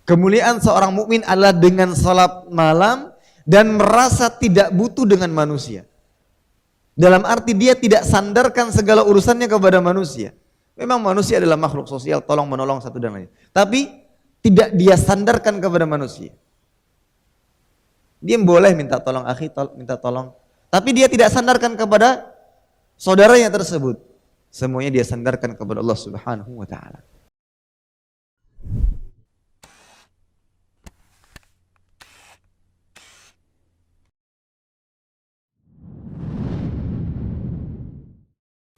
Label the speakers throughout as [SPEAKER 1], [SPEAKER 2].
[SPEAKER 1] Kemuliaan seorang mukmin adalah dengan salat malam dan merasa tidak butuh dengan manusia. Dalam arti dia tidak sandarkan segala urusannya kepada manusia. Memang manusia adalah makhluk sosial, tolong menolong satu dan lain. Tapi tidak dia sandarkan kepada manusia. Dia boleh minta tolong akhi, minta tolong. Tapi dia tidak sandarkan kepada saudaranya tersebut. Semuanya dia sandarkan kepada Allah Subhanahu wa taala.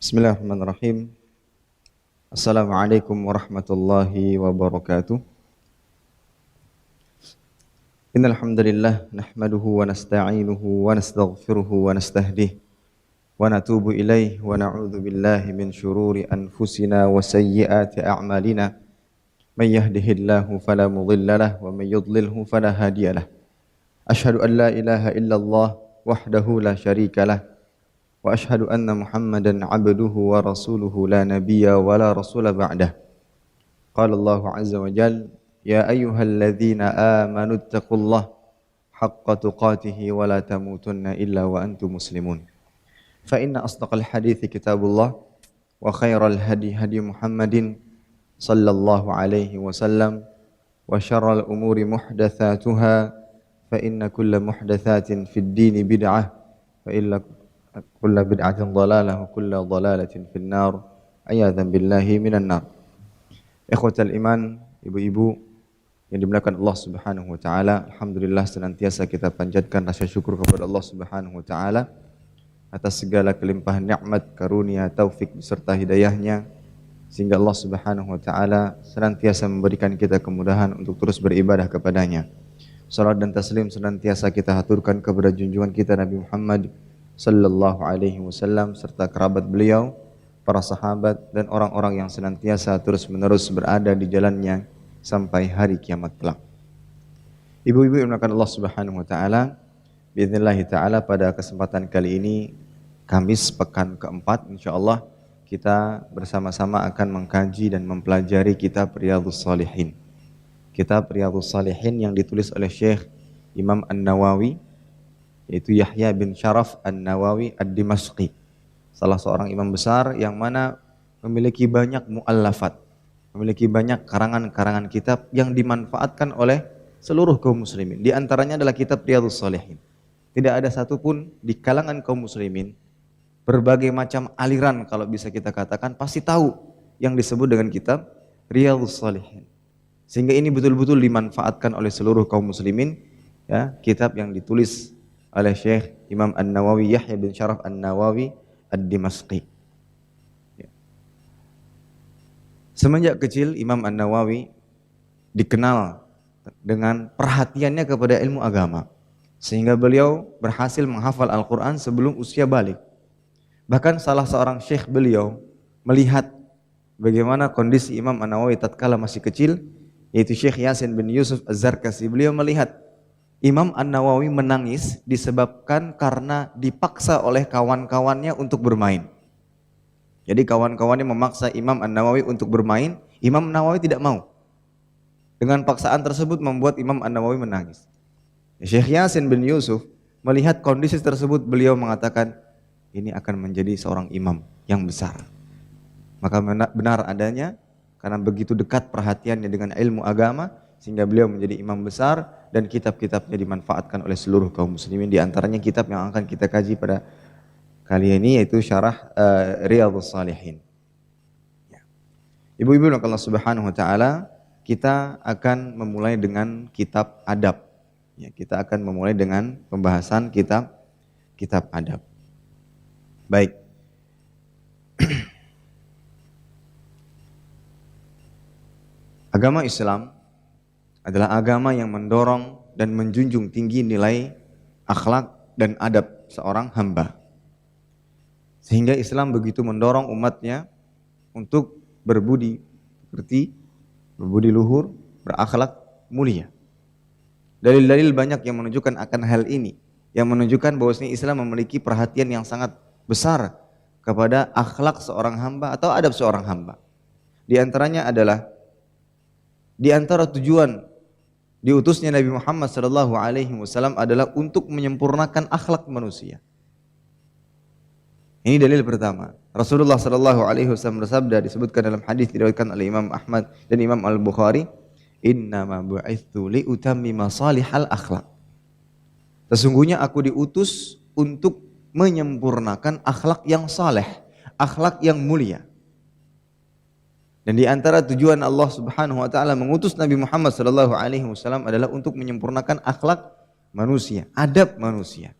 [SPEAKER 1] Bismillahirrahmanirrahim. Assalamualaikum warahmatullahi wabarakatuh. Innal hamdalillah nahmaduhu wa nasta'inuhu wa nastaghfiruhu wa nastahdihi wa natubu ilaihi wa na'udzu billahi min shururi anfusina wa sayyiati a'malina. May yahdihillahu fala mudilla lahu wa may yudlilhu fala hadiya lahu. Asyhadu an la ilaha illallah wahdahu la syarika lahu wa asyhadu anna Muhammadan 'abduhu wa rasuluhu la nabiyya wa la rasula ba'dah. Qala Allahu 'azza wa jalla ya ayyuhalladzina amanu taqullaha haqqa tuqatih wa la tamutunna illa wa antum muslimun. Fa inna asdaqal hadithi kitabullah wa khairal hadi hadi Muhammadin sallallahu alaihi wasallam wa syarral umuri muhdatsatuha fa inna kulla muhdatsatin fid dini bid'ah wa illa kulla bid'atin dhalalah wa kulla dhalalatin fin nar ayadzan billahi minan nar. Ikhwatal iman, ibu-ibu yang dimuliakan Allah Subhanahu wa taala, alhamdulillah senantiasa kita panjatkan rasa syukur kepada Allah Subhanahu wa taala atas segala kelimpahan nikmat, karunia, taufik beserta hidayahnya, sehingga Allah Subhanahu wa taala senantiasa memberikan kita kemudahan untuk terus beribadah kepadanya. Salat dan taslim senantiasa kita haturkan kepada junjungan kita Nabi Muhammad sallallahu alaihi wasallam serta kerabat beliau, para sahabat dan orang-orang yang senantiasa terus-menerus berada di jalannya sampai hari kiamat kelak. Ibu-ibu yang dimuliakan Allah Subhanahu wa taala, biidznillah taala pada kesempatan kali ini Kamis pekan keempat, insyaallah kita bersama-sama akan mengkaji dan mempelajari kitab Riyadhus Shalihin. Kitab Riyadhus Shalihin yang ditulis oleh Syekh Imam An-Nawawi, yaitu Yahya bin Syaraf An-Nawawi Ad-Dimashqi, salah seorang imam besar yang mana memiliki banyak muallafat, memiliki banyak karangan-karangan kitab yang dimanfaatkan oleh seluruh kaum muslimin. Di antaranya adalah kitab Riyadhus Shalihin. Tidak ada satupun di kalangan kaum muslimin, berbagai macam aliran kalau bisa kita katakan, pasti tahu yang disebut dengan kitab Riyadhus Shalihin. Sehingga ini betul-betul dimanfaatkan oleh seluruh kaum muslimin, ya, kitab yang ditulis oleh Syekh Imam An-Nawawi, Yahya bin Syaraf An-Nawawi Ad-Dimashqi. Semenjak kecil Imam An-Nawawi dikenal dengan perhatiannya kepada ilmu agama, sehingga beliau berhasil menghafal Al-Quran sebelum usia balik. Bahkan salah seorang syekh beliau melihat bagaimana kondisi Imam An-Nawawi tatkala masih kecil, yaitu Syekh Yasin bin Yusuf Az-Zarkasi. Beliau melihat Imam An-Nawawi menangis disebabkan karena dipaksa oleh kawan-kawannya untuk bermain. Jadi kawan-kawannya memaksa Imam An-Nawawi untuk bermain, Imam An-Nawawi tidak mau. Dengan paksaan tersebut membuat Imam An-Nawawi menangis. Syekh Yasin bin Yusuf melihat kondisi tersebut, beliau mengatakan, ini akan menjadi seorang imam yang besar. Maka benar adanya, karena begitu dekat perhatiannya dengan ilmu agama, sehingga beliau menjadi imam besar dan kitab-kitabnya dimanfaatkan oleh seluruh kaum muslimin. Di antaranya kitab yang akan kita kaji pada kali ini yaitu syarah Riyadhus Shalihin. Ya. Ibu-ibu yang Allah Subhanahu wa taala, kita akan memulai dengan kitab adab. Ya, kita akan memulai dengan pembahasan kitab adab. Baik. Agama Islam adalah agama yang mendorong dan menjunjung tinggi nilai akhlak dan adab seorang hamba. Sehingga Islam begitu mendorong umatnya untuk berbudi pekerti, berbudi luhur, berakhlak mulia. Dalil-dalil banyak yang menunjukkan akan hal ini, yang menunjukkan bahwasanya Islam memiliki perhatian yang sangat besar kepada akhlak seorang hamba atau adab seorang hamba. Di antaranya adalah, di antara tujuan Diutusnya Nabi Muhammad sallallahu alaihi wasallam adalah untuk menyempurnakan akhlak manusia. Ini dalil pertama. Rasulullah sallallahu alaihi wasallam bersabda, disebutkan dalam hadis diriwayatkan oleh Imam Ahmad dan Imam Al-Bukhari, "Innama bu'itsu li utammima salihal akhlak." Sesungguhnya aku diutus untuk menyempurnakan akhlak yang saleh, akhlak yang mulia. Dan di antara tujuan Allah Subhanahu wa taala mengutus Nabi Muhammad sallallahu alaihi wasallam adalah untuk menyempurnakan akhlak manusia, adab manusia.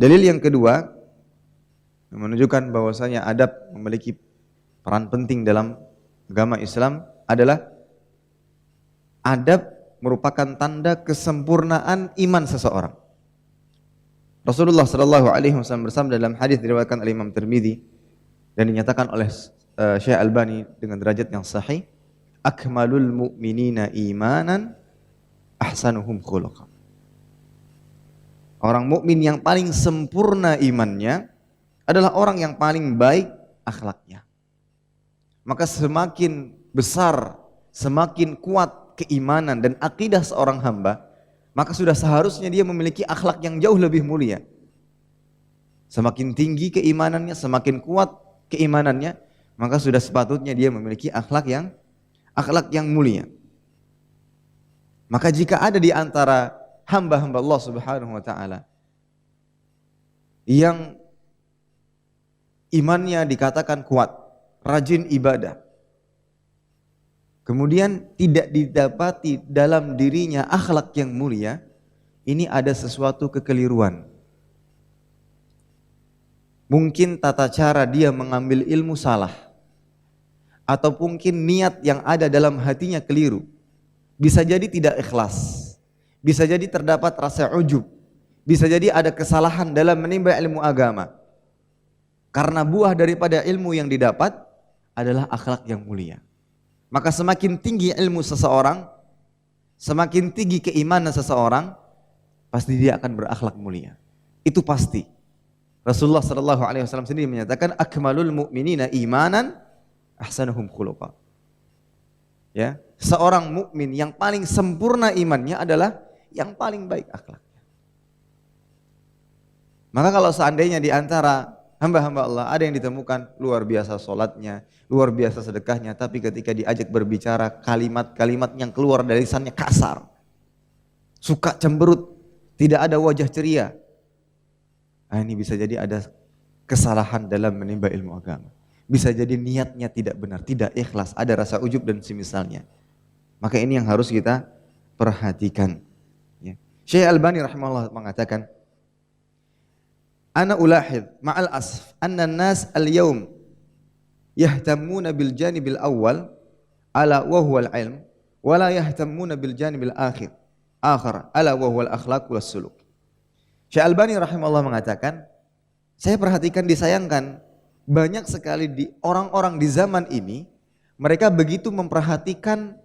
[SPEAKER 1] Dalil yang kedua menunjukkan bahwasanya adab memiliki peran penting dalam agama Islam adalah adab merupakan tanda kesempurnaan iman seseorang. Rasulullah sallallahu alaihi wasallam bersabda dalam hadis diriwayatkan oleh Imam Tirmidzi dan dinyatakan oleh Syekh Albani dengan derajat yang sahih, akmalul mu'minina imanan ahsanuhum khuluqan. Orang mukmin yang paling sempurna imannya adalah orang yang paling baik akhlaknya. Maka semakin besar, semakin kuat keimanan dan akidah seorang hamba, maka sudah seharusnya dia memiliki akhlak yang jauh lebih mulia. Semakin tinggi keimanannya, semakin kuat keimanannya, maka sudah sepatutnya dia memiliki akhlak yang mulia. Maka jika ada di antara hamba-hamba Allah Subhanahu wa taala yang imannya dikatakan kuat, rajin ibadah, kemudian tidak didapati dalam dirinya akhlak yang mulia, ini ada sesuatu kekeliruan. Mungkin tata cara dia mengambil ilmu salah, atau mungkin niat yang ada dalam hatinya keliru. Bisa jadi tidak ikhlas, bisa jadi terdapat rasa ujub, bisa jadi ada kesalahan dalam menimba ilmu agama. Karena buah daripada ilmu yang didapat adalah akhlak yang mulia. Maka semakin tinggi ilmu seseorang, semakin tinggi keimanan seseorang, pasti dia akan berakhlak mulia. Itu pasti. Rasulullah sallallahu alaihi wasallam sendiri menyatakan, akmalul mu'minina imanan ahsanuhum khuluqa. Ya, seorang mukmin yang paling sempurna imannya adalah yang paling baik akhlaknya. Maka kalau seandainya di antara hamba-hamba Allah ada yang ditemukan luar biasa sholatnya, luar biasa sedekahnya, tapi ketika diajak berbicara kalimat-kalimat yang keluar dari lisannya kasar, suka cemberut, tidak ada wajah ceria, ini bisa jadi ada kesalahan dalam menimba ilmu agama. Bisa jadi niatnya tidak benar, tidak ikhlas, ada rasa ujub dan semisalnya. Maka ini yang harus kita perhatikan. Ya. Syekh Albani rahimahullah mengatakan, ana ulahid ma'al asf anna an-nas al-yawm yahtammuna bil janibil awwal ala wa huwa al-ilm wa la yahtammuna bil janibil akhir ala wa huwa al-akhlaq was suluk. Syekh Albani rahimahullah mengatakan, saya perhatikan, disayangkan banyak sekali di orang-orang di zaman ini, mereka begitu memperhatikan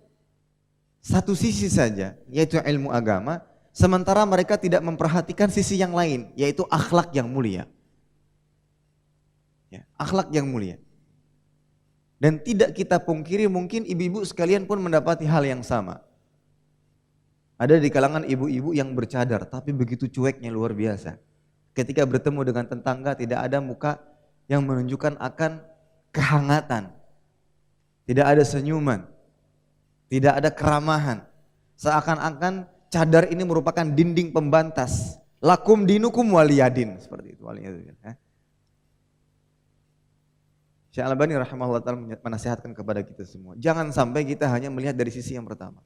[SPEAKER 1] satu sisi saja, yaitu ilmu agama, sementara mereka tidak memperhatikan sisi yang lain, yaitu akhlak yang mulia. Ya, akhlak yang mulia. Dan tidak kita pungkiri, mungkin ibu-ibu sekalian pun mendapati hal yang sama. Ada di kalangan ibu-ibu yang bercadar, tapi begitu cueknya luar biasa. Ketika bertemu dengan tetangga, tidak ada muka yang menunjukkan akan kehangatan. Tidak ada senyuman, tidak ada keramahan. Seakan-akan cadar ini merupakan dinding pembatas. Lakum dinukum waliyadin, seperti itu. Syekh Al-Albani rahimahullah ta'ala menasihatkan kepada kita semua, jangan sampai kita hanya melihat dari sisi yang pertama.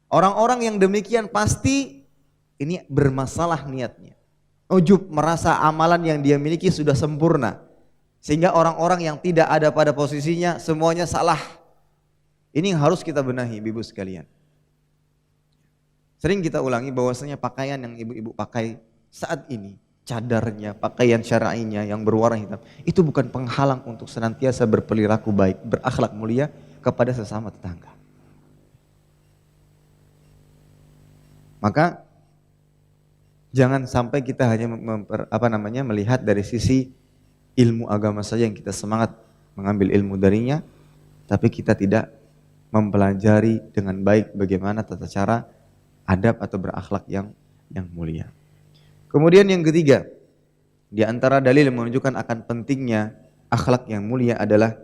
[SPEAKER 1] Orang-orang yang demikian pasti ini bermasalah niatnya. Ujub, merasa amalan yang dia miliki sudah sempurna, sehingga orang-orang yang tidak ada pada posisinya semuanya salah. Ini yang harus kita benahi, ibu-ibu sekalian. Sering kita ulangi bahwasanya pakaian yang ibu-ibu pakai saat ini, cadarnya, pakaian syar'inya yang berwarna hitam, itu bukan penghalang untuk senantiasa berperilaku baik, berakhlak mulia kepada sesama tetangga. Maka jangan sampai kita hanya melihat dari sisi ilmu agama saja yang kita semangat mengambil ilmu darinya, tapi kita tidak mempelajari dengan baik bagaimana tata cara adab atau berakhlak yang mulia. Kemudian yang ketiga, di antara dalil yang menunjukkan akan pentingnya akhlak yang mulia adalah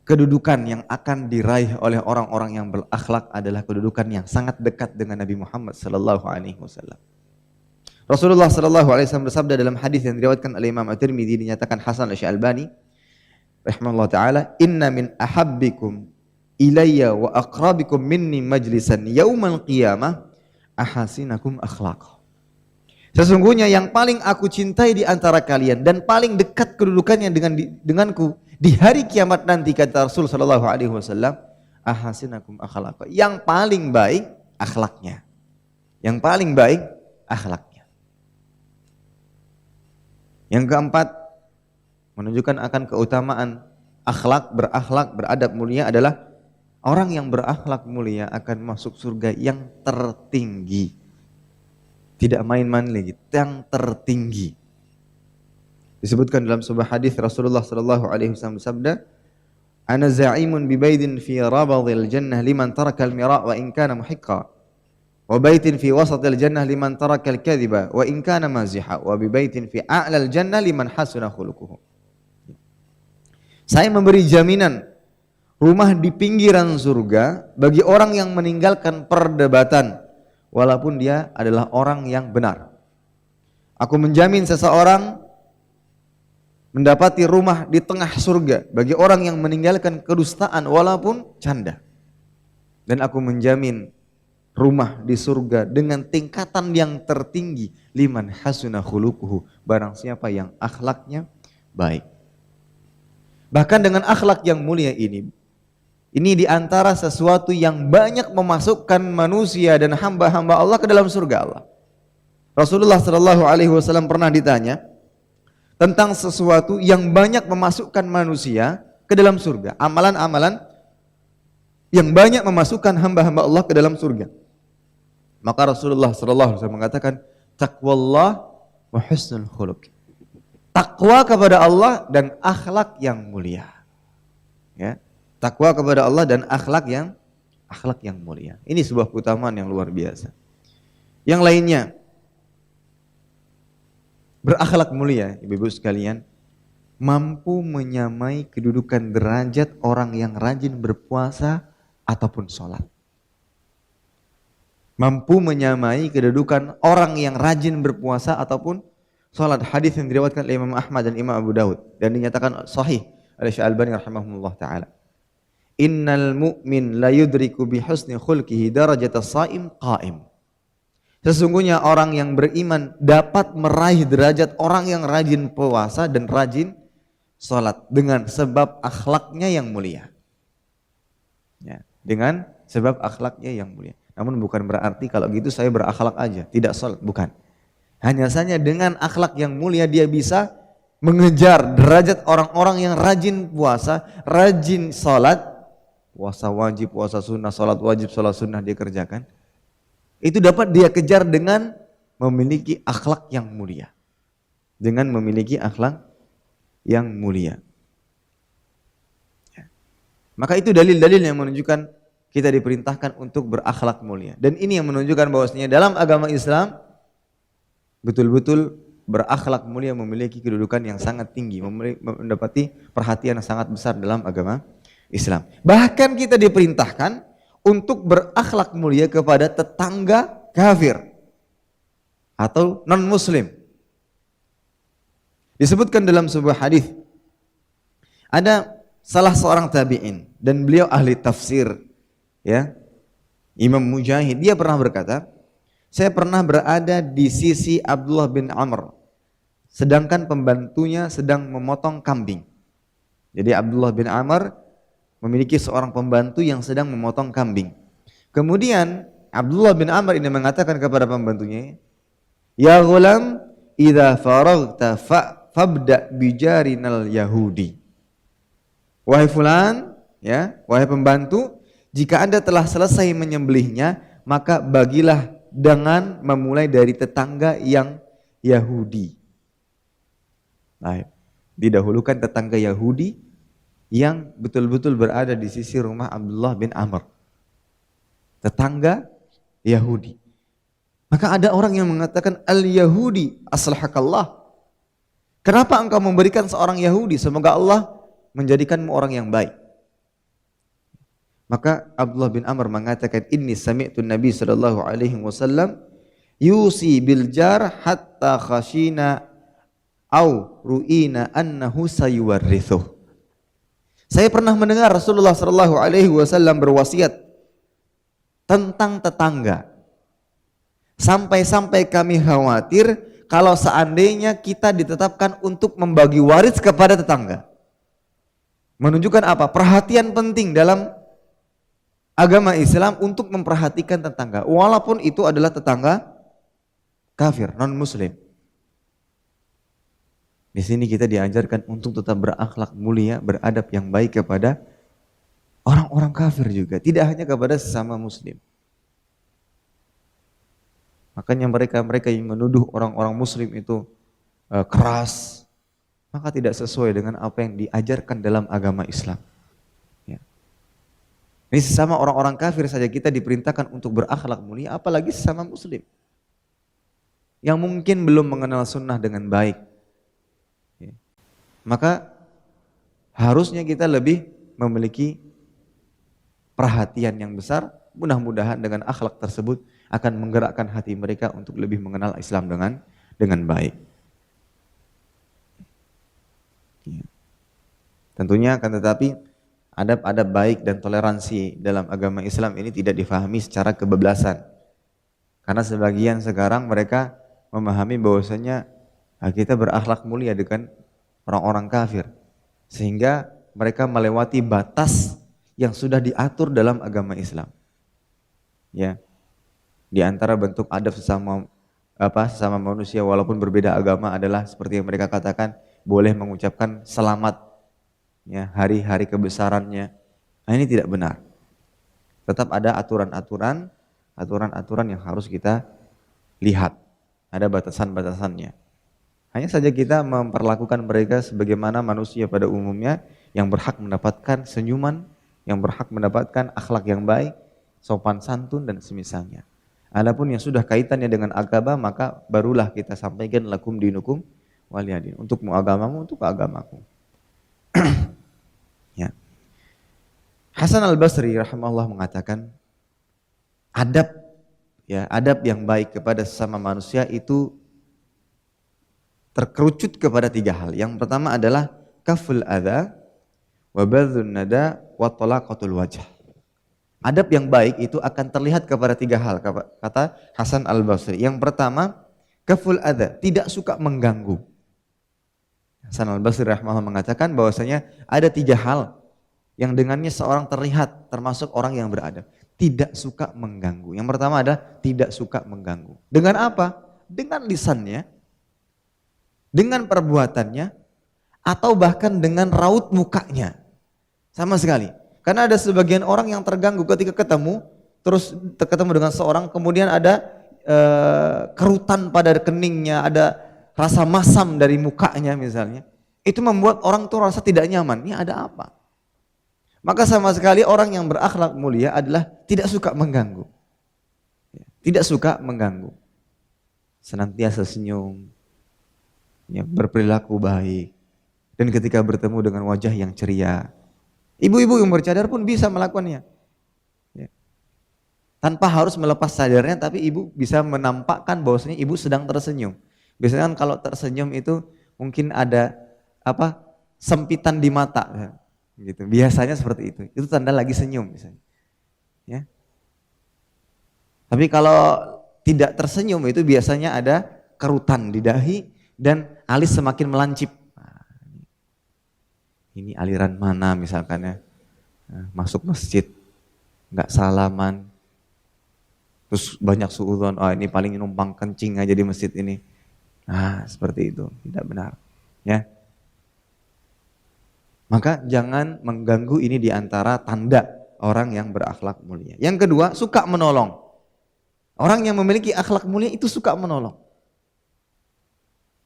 [SPEAKER 1] kedudukan yang akan diraih oleh orang-orang yang berakhlak adalah kedudukan yang sangat dekat dengan Nabi Muhammad sallallahu alaihi wasallam. Rasulullah sallallahu alaihi wasallam bersabda dalam hadis yang diriwayatkan oleh Imam At-Tirmidzi, dinyatakan hasan oleh Syekh-Albani rahimahullah taala, "Inna min ahabbikum ilayya wa aqrabikum minni majlisan yaumal qiyamah ahasinakum akhlaq." Sesungguhnya yang paling aku cintai di antara kalian dan paling dekat kedudukannya denganku di hari kiamat nanti, kata Rasul sallallahu alaihi wasallam, ahasinakum akhlaq. Yang paling baik akhlaknya. Yang paling baik akhlaknya. Yang keempat, menunjukkan akan keutamaan akhlak, berakhlak, beradab mulia adalah orang yang berakhlak mulia akan masuk surga yang tertinggi. Tidak main-main lagi, yang tertinggi. Disebutkan dalam sebuah hadis Rasulullah sallallahu alaihi wasallam bersabda, "Ana za'imun bi baitin fi rabadil jannah liman taraka al-mira' wa in kana muhiqqa, wa baitin fi wasatil jannah liman taraka al-kadhiba wa in kana maziha, wa bi baitin fi a'lal jannah liman hasuna khuluquhu." Saya memberi jaminan rumah di pinggiran surga bagi orang yang meninggalkan perdebatan walaupun dia adalah orang yang benar. Aku menjamin seseorang mendapati rumah di tengah surga bagi orang yang meninggalkan kedustaan walaupun canda. Dan aku menjamin rumah di surga dengan tingkatan yang tertinggi, liman hasuna khuluquhu, barang siapa yang akhlaknya baik. Bahkan dengan akhlak yang mulia ini diantara sesuatu yang banyak memasukkan manusia dan hamba-hamba Allah ke dalam surga Allah. Rasulullah sallallahu alaihi wasallam pernah ditanya tentang sesuatu yang banyak memasukkan manusia ke dalam surga. Amalan-amalan yang banyak memasukkan hamba-hamba Allah ke dalam surga. Maka Rasulullah sallallahu alaihi wasallam mengatakan, taqwallah wa husnul khuluq. Takwa kepada Allah dan akhlak yang mulia. Ya. Takwa kepada Allah dan akhlak yang mulia. Ini sebuah keutamaan yang luar biasa. Yang lainnya, berakhlak mulia, ibu-ibu sekalian, mampu menyamai kedudukan derajat orang yang rajin berpuasa ataupun sholat. Mampu menyamai kedudukan orang yang rajin berpuasa ataupun sholat. Hadis yang diriwayatkan oleh Imam Ahmad dan Imam Abu Daud dan dinyatakan sahih oleh Syekh-Albani rahimahullah taala. Innal mu'min la yudriku bi husni khulqihi darajatas shaim qa'im. Sesungguhnya orang yang beriman dapat meraih derajat orang yang rajin puasa dan rajin salat dengan sebab akhlaknya yang mulia. Ya, dengan sebab akhlaknya yang mulia. Namun bukan berarti kalau gitu saya berakhlak aja, tidak salat, bukan. Hanya saja dengan akhlak yang mulia dia bisa mengejar derajat orang-orang yang rajin puasa, rajin salat. Puasa wajib, puasa sunnah, salat wajib, salat sunnah dia kerjakan. Itu dapat dia kejar dengan memiliki akhlak yang mulia. Dengan memiliki akhlak yang mulia. Ya. Maka itu dalil-dalil yang menunjukkan kita diperintahkan untuk berakhlak mulia. Dan ini yang menunjukkan bahwasanya dalam agama Islam betul-betul berakhlak mulia memiliki kedudukan yang sangat tinggi, mendapati perhatian yang sangat besar dalam agama Islam. Bahkan kita diperintahkan untuk berakhlak mulia kepada tetangga kafir atau non-muslim. Disebutkan dalam sebuah hadis, ada salah seorang tabi'in dan beliau ahli tafsir, ya, Imam Mujahid. Dia pernah berkata, saya pernah berada di sisi Abdullah bin Amr, sedangkan pembantunya sedang memotong kambing. Jadi Abdullah bin Amr memiliki seorang pembantu yang sedang memotong kambing. Kemudian Abdullah bin Amr ini mengatakan kepada pembantunya, "Ya ghulam, idza faraghta fabda bijarinal yahudi." Wahai fulan, ya, wahai pembantu, jika Anda telah selesai menyembelihnya, maka bagilah dengan memulai dari tetangga yang Yahudi. Baik. Didahulukan tetangga Yahudi yang betul-betul berada di sisi rumah Abdullah bin Amr, tetangga Yahudi. Maka ada orang yang mengatakan, al-Yahudi aslahakallah. Kenapa engkau memberikan seorang Yahudi? Semoga Allah menjadikanmu orang yang baik. Maka Abdullah bin Amr mengatakan, inni sami'tu Nabi sallallahu alaihi wasallam yusi bil jar hatta khashina au ru'ina annahu sayuwarrithuh. Saya pernah mendengar Rasulullah sallallahu alaihi wasallam berwasiat tentang tetangga. Sampai-sampai kami khawatir kalau seandainya kita ditetapkan untuk membagi waris kepada tetangga. Menunjukkan apa? Perhatian penting dalam agama Islam untuk memperhatikan tetangga, walaupun itu adalah tetangga kafir, non muslim. Di sini kita diajarkan untuk tetap berakhlak mulia, beradab yang baik kepada orang-orang kafir juga, tidak hanya kepada sesama muslim. Makanya mereka yang menuduh orang-orang muslim itu keras, maka tidak sesuai dengan apa yang diajarkan dalam agama Islam. Ya. Ini sesama orang-orang kafir saja kita diperintahkan untuk berakhlak mulia, apalagi sesama muslim yang mungkin belum mengenal sunnah dengan baik. Ya. Maka harusnya kita lebih memiliki perhatian yang besar. Mudah-mudahan dengan akhlak tersebut akan menggerakkan hati mereka untuk lebih mengenal Islam dengan baik. Ya. Tentunya akan tetapi adab-adab baik dan toleransi dalam agama Islam ini tidak difahami secara kebablasan. Karena sebagian sekarang mereka memahami bahwasanya kita berakhlak mulia dengan orang-orang kafir. Sehingga mereka melewati batas yang sudah diatur dalam agama Islam. Ya. Di antara bentuk adab sesama manusia walaupun berbeda agama adalah seperti yang mereka katakan, boleh mengucapkan selamat ya hari-hari kebesarannya. Nah, ini tidak benar. Tetap ada aturan-aturan yang harus kita lihat. Ada batasan-batasannya. Hanya saja kita memperlakukan mereka sebagaimana manusia pada umumnya yang berhak mendapatkan senyuman, yang berhak mendapatkan akhlak yang baik, sopan santun dan semisalnya. Adapun yang sudah kaitannya dengan agama, maka barulah kita sampaikan lakum dinukum waliyadin. Untukmu agamamu, untuk agamaku. Ya. Hasan al-Basri rahimahullah mengatakan, adab yang baik kepada sesama manusia itu terkerucut kepada 3 hal. Yang pertama adalah kaful adza wa badzun nada wa talaqatul wajh. Adab yang baik itu akan terlihat kepada 3 hal, kata Hasan al-Basri. Yang pertama, kaful adza, tidak suka mengganggu. Hasan al-Basri rahimahullah mengatakan bahwasanya ada 3 hal yang dengannya seorang terlihat termasuk orang yang beradab. Tidak suka mengganggu. Yang pertama adalah tidak suka mengganggu. Dengan apa? Dengan lisannya, dengan perbuatannya, atau bahkan dengan raut mukanya. Sama sekali. Karena ada sebagian orang yang terganggu ketika ketemu dengan seorang, kemudian ada kerutan pada keningnya, ada rasa masam dari mukanya misalnya. Itu membuat orang itu rasa tidak nyaman. Ini ada apa? Maka sama sekali orang yang berakhlak mulia adalah tidak suka mengganggu. Tidak suka mengganggu. Senantiasa senyum, ya, berperilaku baik. Dan ketika bertemu dengan wajah yang ceria, ibu-ibu yang bercadar pun bisa melakukannya. Ya. Tanpa harus melepas cadarnya, tapi ibu bisa menampakkan bahwasanya ibu sedang tersenyum. Biasanya kan kalau tersenyum itu mungkin ada sempitan di mata, gitu. Biasanya seperti itu. Itu tanda lagi senyum misalnya. Ya. Tapi kalau tidak tersenyum itu biasanya ada kerutan di dahi dan alis semakin melancip. Ini aliran mana misalkan ya, masuk masjid nggak salaman, terus banyak suudzon, ini paling numpang kencing aja di masjid ini. Nah seperti itu, tidak benar ya. Maka jangan mengganggu, ini diantara tanda orang yang berakhlak mulia. Yang kedua, suka menolong. Orang yang memiliki akhlak mulia itu suka menolong.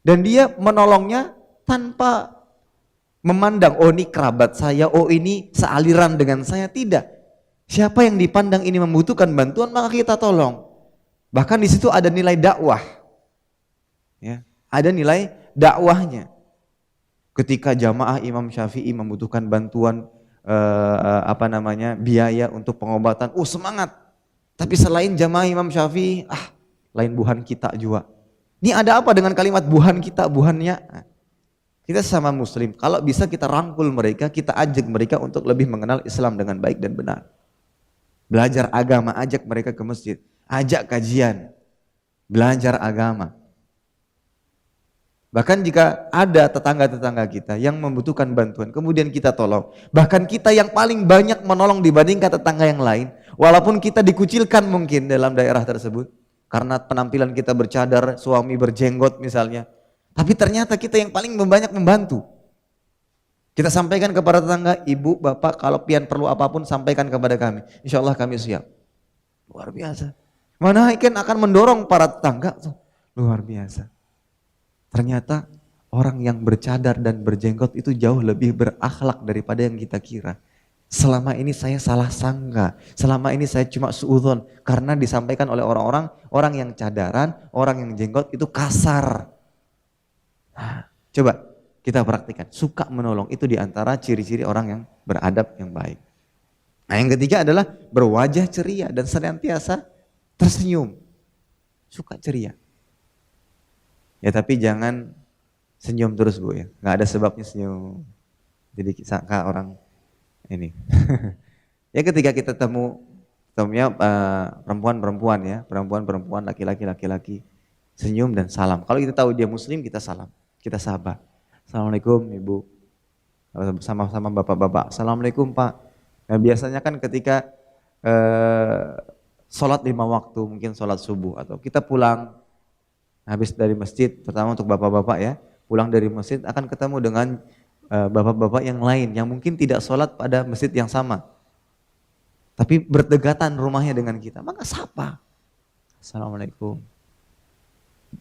[SPEAKER 1] Dan dia menolongnya tanpa memandang, oh ini kerabat saya, oh ini sealiran dengan saya, tidak. Siapa yang dipandang ini membutuhkan bantuan, maka kita tolong. Bahkan di situ ada nilai dakwah. Ya, ada nilai dakwahnya. Ketika jamaah Imam Syafi'i membutuhkan bantuan biaya untuk pengobatan, semangat. Tapi selain jamaah Imam Syafi'i, lain buhan kita juga. Ini ada apa dengan kalimat buhan kita, buhannya? Kita sama muslim, kalau bisa kita rangkul mereka, kita ajak mereka untuk lebih mengenal Islam dengan baik dan benar. Belajar agama, ajak mereka ke masjid, ajak kajian, belajar agama. Bahkan jika ada tetangga-tetangga kita yang membutuhkan bantuan, kemudian kita tolong. Bahkan kita yang paling banyak menolong dibandingkan tetangga yang lain, walaupun kita dikucilkan mungkin dalam daerah tersebut, karena penampilan kita bercadar, suami berjenggot misalnya. Tapi ternyata kita yang paling banyak membantu. Kita sampaikan kepada tetangga, ibu, bapak, kalau pian perlu apapun sampaikan kepada kami. Insya Allah kami siap. Luar biasa. Mana ikan akan mendorong para tetangga. Luar biasa. Ternyata orang yang bercadar dan berjenggot itu jauh lebih berakhlak daripada yang kita kira. Selama ini saya salah sangka, selama ini saya cuma suudzon karena disampaikan oleh orang-orang, orang yang cadaran, orang yang jenggot itu kasar. Coba kita praktikkan, suka menolong itu diantara ciri-ciri orang yang beradab yang baik. Nah yang ketiga adalah berwajah ceria dan senantiasa tersenyum, suka ceria. Ya tapi jangan senyum terus Bu ya, nggak ada sebabnya senyum. Jadi sangka orang ini. Ya ketika kita temunya perempuan-perempuan ya, perempuan-perempuan, laki-laki, senyum dan salam. Kalau kita tahu dia muslim, kita salam, kita sahabat. Assalamualaikum Ibu, sama-sama bapak-bapak. Assalamualaikum Pak. Nah biasanya kan ketika sholat 5 waktu, mungkin sholat subuh atau kita pulang habis dari masjid, terutama untuk bapak-bapak ya, pulang dari masjid akan ketemu dengan bapak-bapak yang lain yang mungkin tidak sholat pada masjid yang sama, tapi berdekatan rumahnya dengan kita, maka sapa, Assalamualaikum,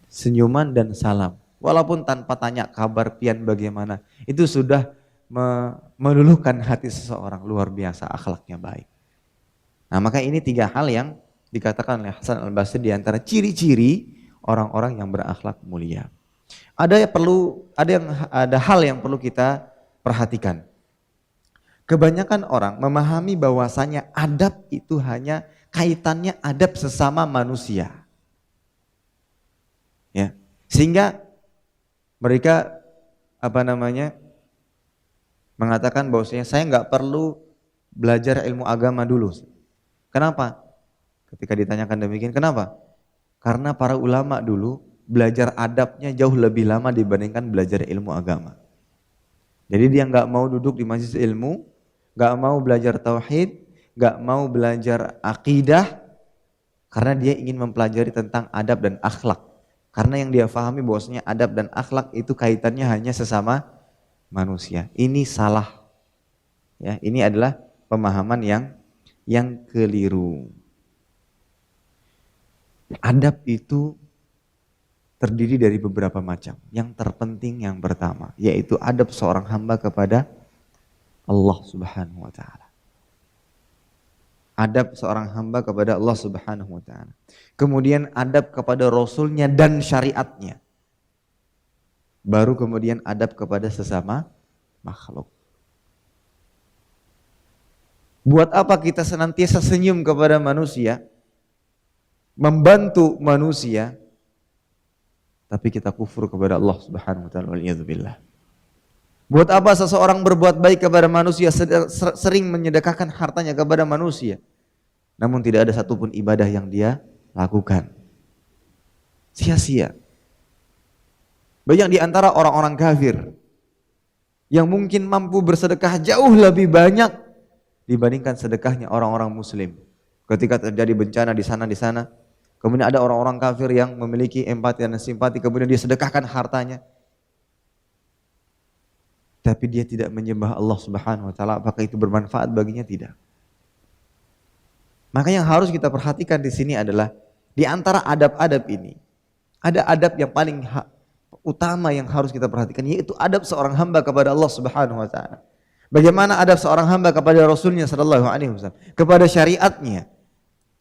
[SPEAKER 1] senyuman dan salam, walaupun tanpa tanya kabar pian bagaimana, itu sudah meluluhkan hati seseorang, luar biasa akhlaknya baik. Nah maka ini 3 hal yang dikatakan oleh Hasan Al-Basri di antara ciri-ciri orang-orang yang berakhlak mulia. Ada hal yang perlu kita perhatikan. Kebanyakan orang memahami bahwasanya adab itu hanya kaitannya adab sesama manusia. Ya, sehingga mereka mengatakan bahwasanya saya nggak perlu belajar ilmu agama dulu. Kenapa? Ketika ditanyakan demikian, kenapa? Karena para ulama dulu belajar adabnya jauh lebih lama dibandingkan belajar ilmu agama. Jadi dia nggak mau duduk di majelis ilmu, nggak mau belajar tauhid, nggak mau belajar akidah, karena dia ingin mempelajari tentang adab dan akhlak. Karena yang dia pahami bahwasanya adab dan akhlak itu kaitannya hanya sesama manusia. Ini salah. Ya, ini adalah pemahaman yang keliru. Adab itu terdiri dari beberapa macam. Yang terpenting yang pertama, yaitu adab seorang hamba kepada Allah Subhanahu wa taala. Adab seorang hamba kepada Allah Subhanahu wa taala. Kemudian adab kepada Rasulnya dan syariatnya. Baru kemudian adab kepada sesama makhluk. Buat apa kita senantiasa senyum kepada manusia, membantu manusia, tapi kita kufur kepada Allah Subhanahu wa taala, waliyadzubillah. Buat apa seseorang berbuat baik kepada manusia, sering menyedekahkan hartanya kepada manusia, namun tidak ada satupun ibadah yang dia lakukan? Sia-sia. Banyak di antara orang-orang kafir yang mungkin mampu bersedekah jauh lebih banyak dibandingkan sedekahnya orang-orang muslim. Ketika terjadi bencana di sana, kemudian ada orang-orang kafir yang memiliki empati dan simpati, kemudian dia sedekahkan hartanya. Tapi dia tidak menyembah Allah Subhanahu wa taala, apakah itu bermanfaat baginya? Tidak. Maka yang harus kita perhatikan di sini adalah di antara adab-adab ini, ada adab yang utama yang harus kita perhatikan, yaitu adab seorang hamba kepada Allah Subhanahu wa taala. Bagaimana adab seorang hamba kepada Rasulnya sallallahu alaihi wasallam, kepada syariatnya.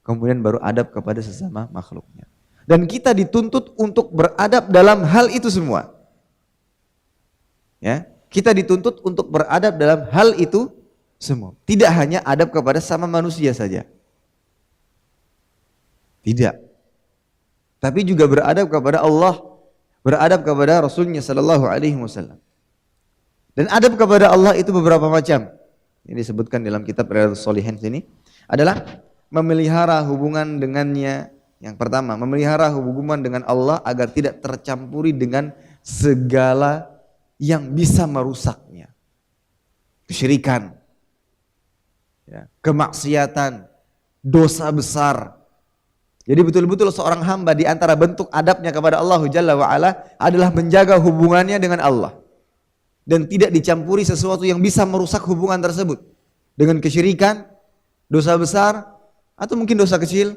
[SPEAKER 1] Kemudian baru adab kepada sesama makhluknya. Dan kita dituntut untuk beradab dalam hal itu semua. Ya, kita dituntut untuk beradab dalam hal itu semua. Tidak hanya adab kepada sama manusia saja. Tidak. Tapi juga beradab kepada Allah, beradab kepada Rasulnya sallallahu alaihi wasallam. Dan adab kepada Allah itu beberapa macam. Ini disebutkan dalam kitab Riyadhus Shalihin sini adalah memelihara hubungan dengannya. Yang pertama, memelihara hubungan dengan Allah agar tidak tercampuri dengan segala yang bisa merusaknya. Kesyirikan, ya, kemaksiatan, dosa besar. Jadi betul-betul seorang hamba di antara bentuk adabnya kepada Allah Jalla wa'ala adalah menjaga hubungannya dengan Allah. Dan tidak dicampuri sesuatu yang bisa merusak hubungan tersebut. Dengan kesyirikan, dosa besar, atau mungkin dosa kecil.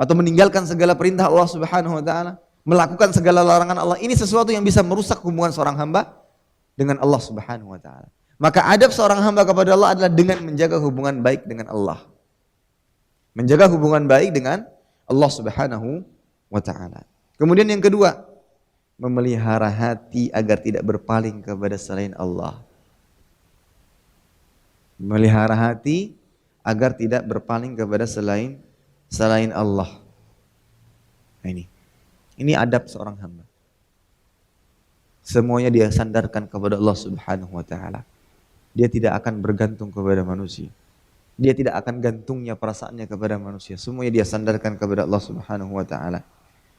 [SPEAKER 1] Atau meninggalkan segala perintah Allah Subhanahu wa taala, melakukan segala larangan Allah. Ini sesuatu yang bisa merusak hubungan seorang hamba dengan Allah Subhanahu wa taala. Maka adab seorang hamba kepada Allah adalah dengan menjaga hubungan baik dengan Allah. Menjaga hubungan baik dengan Allah Subhanahu wa taala. Kemudian yang kedua, memelihara hati agar tidak berpaling kepada selain Allah. Memelihara hati agar tidak berpaling kepada selain Allah. Nah ini adab seorang hamba. Semuanya dia sandarkan kepada Allah Subhanahu wa taala. Dia tidak akan bergantung kepada manusia. Dia tidak akan gantungnya perasaannya kepada manusia. Semuanya dia sandarkan kepada Allah Subhanahu wa taala.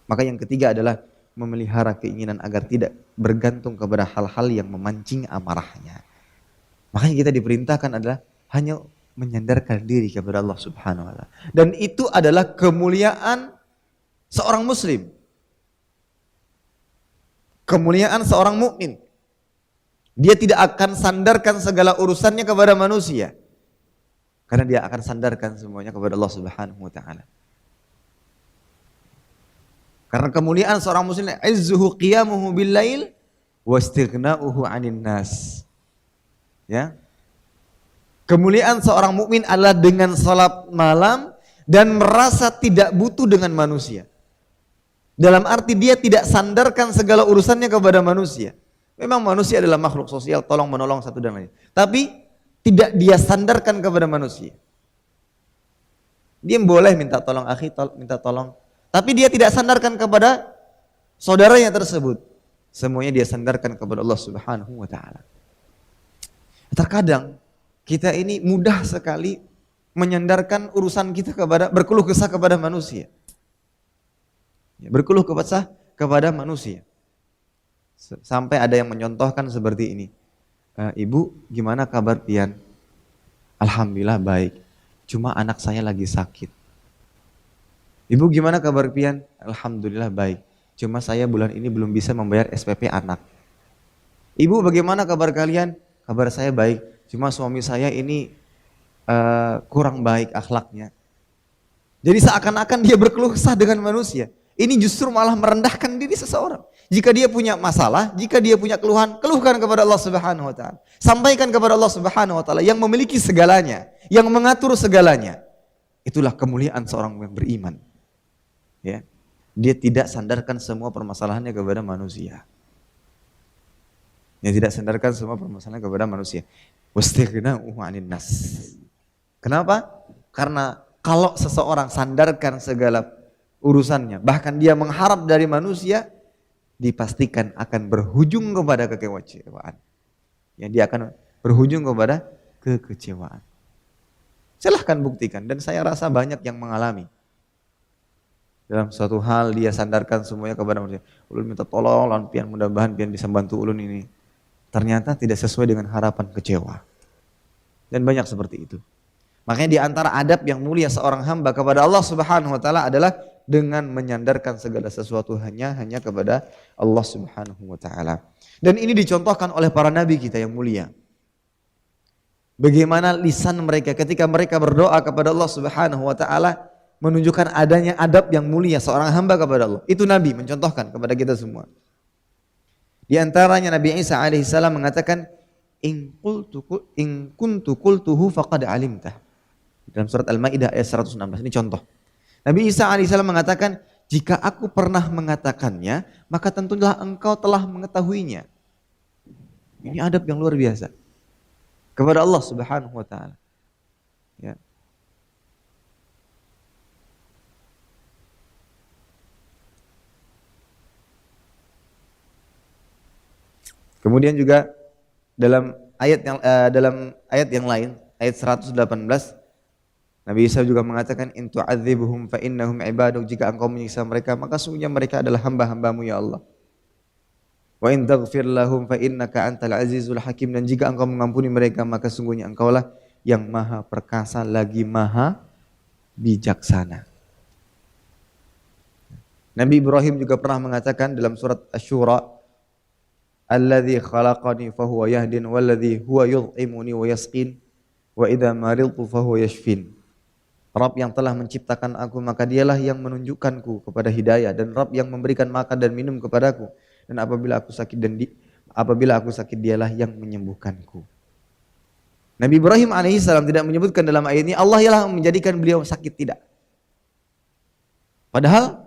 [SPEAKER 1] Maka yang ketiga adalah memelihara keinginan agar tidak bergantung kepada hal-hal yang memancing amarahnya. Makanya kita diperintahkan adalah hanya menyandarkan diri kepada Allah Subhanahu wa taala. Dan itu adalah kemuliaan seorang muslim. Kemuliaan seorang mukmin. Dia tidak akan sandarkan segala urusannya kepada manusia. Karena dia akan sandarkan semuanya kepada Allah Subhanahu wa taala. Karena kemuliaan seorang muslim, izzuhu qiyamuhu bil lail wa istighna'uhu 'anil nas. Ya. Kemuliaan seorang mukmin adalah dengan salat malam dan merasa tidak butuh dengan manusia. Dalam arti dia tidak sandarkan segala urusannya kepada manusia. Memang manusia adalah makhluk sosial, tolong menolong satu dan lain. Tapi tidak dia sandarkan kepada manusia. Dia boleh minta tolong akhi, minta tolong. Tapi dia tidak sandarkan kepada saudaranya tersebut. Semuanya dia sandarkan kepada Allah Subhanahu wa taala. Terkadang kita ini mudah sekali menyandarkan urusan kita kepada berkeluh kesah kepada manusia. Berkeluh kesah kepada manusia. Sampai ada yang menyontohkan seperti ini. Ibu, gimana kabar pian? Alhamdulillah baik. Cuma anak saya lagi sakit. Ibu, gimana kabar pian? Alhamdulillah baik. Cuma saya bulan ini belum bisa membayar SPP anak. Ibu, bagaimana kabar kalian? Kabar saya baik. Cuma suami saya ini kurang baik akhlaknya. Jadi seakan-akan dia berkeluh kesah dengan manusia. Ini justru malah merendahkan diri seseorang. Jika dia punya masalah, jika dia punya keluhan, keluhkan kepada Allah Subhanahu wa taala. Sampaikan kepada Allah Subhanahu wa taala yang memiliki segalanya, yang mengatur segalanya. Itulah kemuliaan seorang yang beriman. Ya. Dia tidak sandarkan semua permasalahannya kepada manusia. Dia tidak sandarkan semua permasalahan kepada manusia. Wastighna'uhu 'anil nas. Kenapa? Karena kalau seseorang sandarkan segala urusannya, bahkan dia mengharap dari manusia, dipastikan akan berujung kepada kekecewaan. Ya, dia akan berujung kepada kekecewaan. Silahkan buktikan, dan saya rasa banyak yang mengalami. Dalam suatu hal dia sandarkan semuanya kepada manusia. Ulun minta tolong, lawan pian mudah-mudahan pian bisa bantu ulun ini. Ternyata tidak sesuai dengan harapan, kecewa. Dan banyak seperti itu. Makanya di antara adab yang mulia seorang hamba kepada Allah Subhanahu wa taala adalah dengan menyandarkan segala sesuatu hanya kepada Allah Subhanahu wa taala. Dan ini dicontohkan oleh para nabi kita yang mulia. Bagaimana lisan mereka ketika mereka berdoa kepada Allah Subhanahu wa taala, menunjukkan adanya adab yang mulia seorang hamba kepada Allah. Itu Nabi mencontohkan kepada kita semua. Di antaranya Nabi Isa alaihissalam mengatakan, in kuntu qultuhu faqad alimtah. Dalam surat Al-Maidah ayat 116, ini contoh. Nabi Isa alaihissalam mengatakan, jika aku pernah mengatakannya, maka tentulah engkau telah mengetahuinya. Ini adab yang luar biasa kepada Allah Subhanahu wa taala. Ya. Kemudian juga dalam ayat yang lain, ayat 118, Nabi Isa juga mengatakan, in tu'adzibuhum fa innahum ibaduk, jika engkau menyiksa mereka maka sungguhnya mereka adalah hamba-hambamu ya Allah. Wa in taghfir lahum fa innaka antal azizul hakim, dan jika engkau mengampuni mereka maka sungguhnya engkaulah yang maha perkasa lagi maha bijaksana. Nabi Ibrahim juga pernah mengatakan dalam surat Asy-Syura, alladzi khalaqani fahuwa yahdin walladzi huwa yut'imuni wa yasqin wa idza maridtu fahuwa yashfin. Rabb yang telah menciptakan aku maka dialah yang menunjukkanku kepada hidayah, dan Rabb yang memberikan makan dan minum kepadaku, dan apabila aku sakit dialah yang menyembuhkanku. Nabi Ibrahim alaihissalam tidak menyebutkan dalam ayat ini Allah yang menjadikan beliau sakit, tidak. Padahal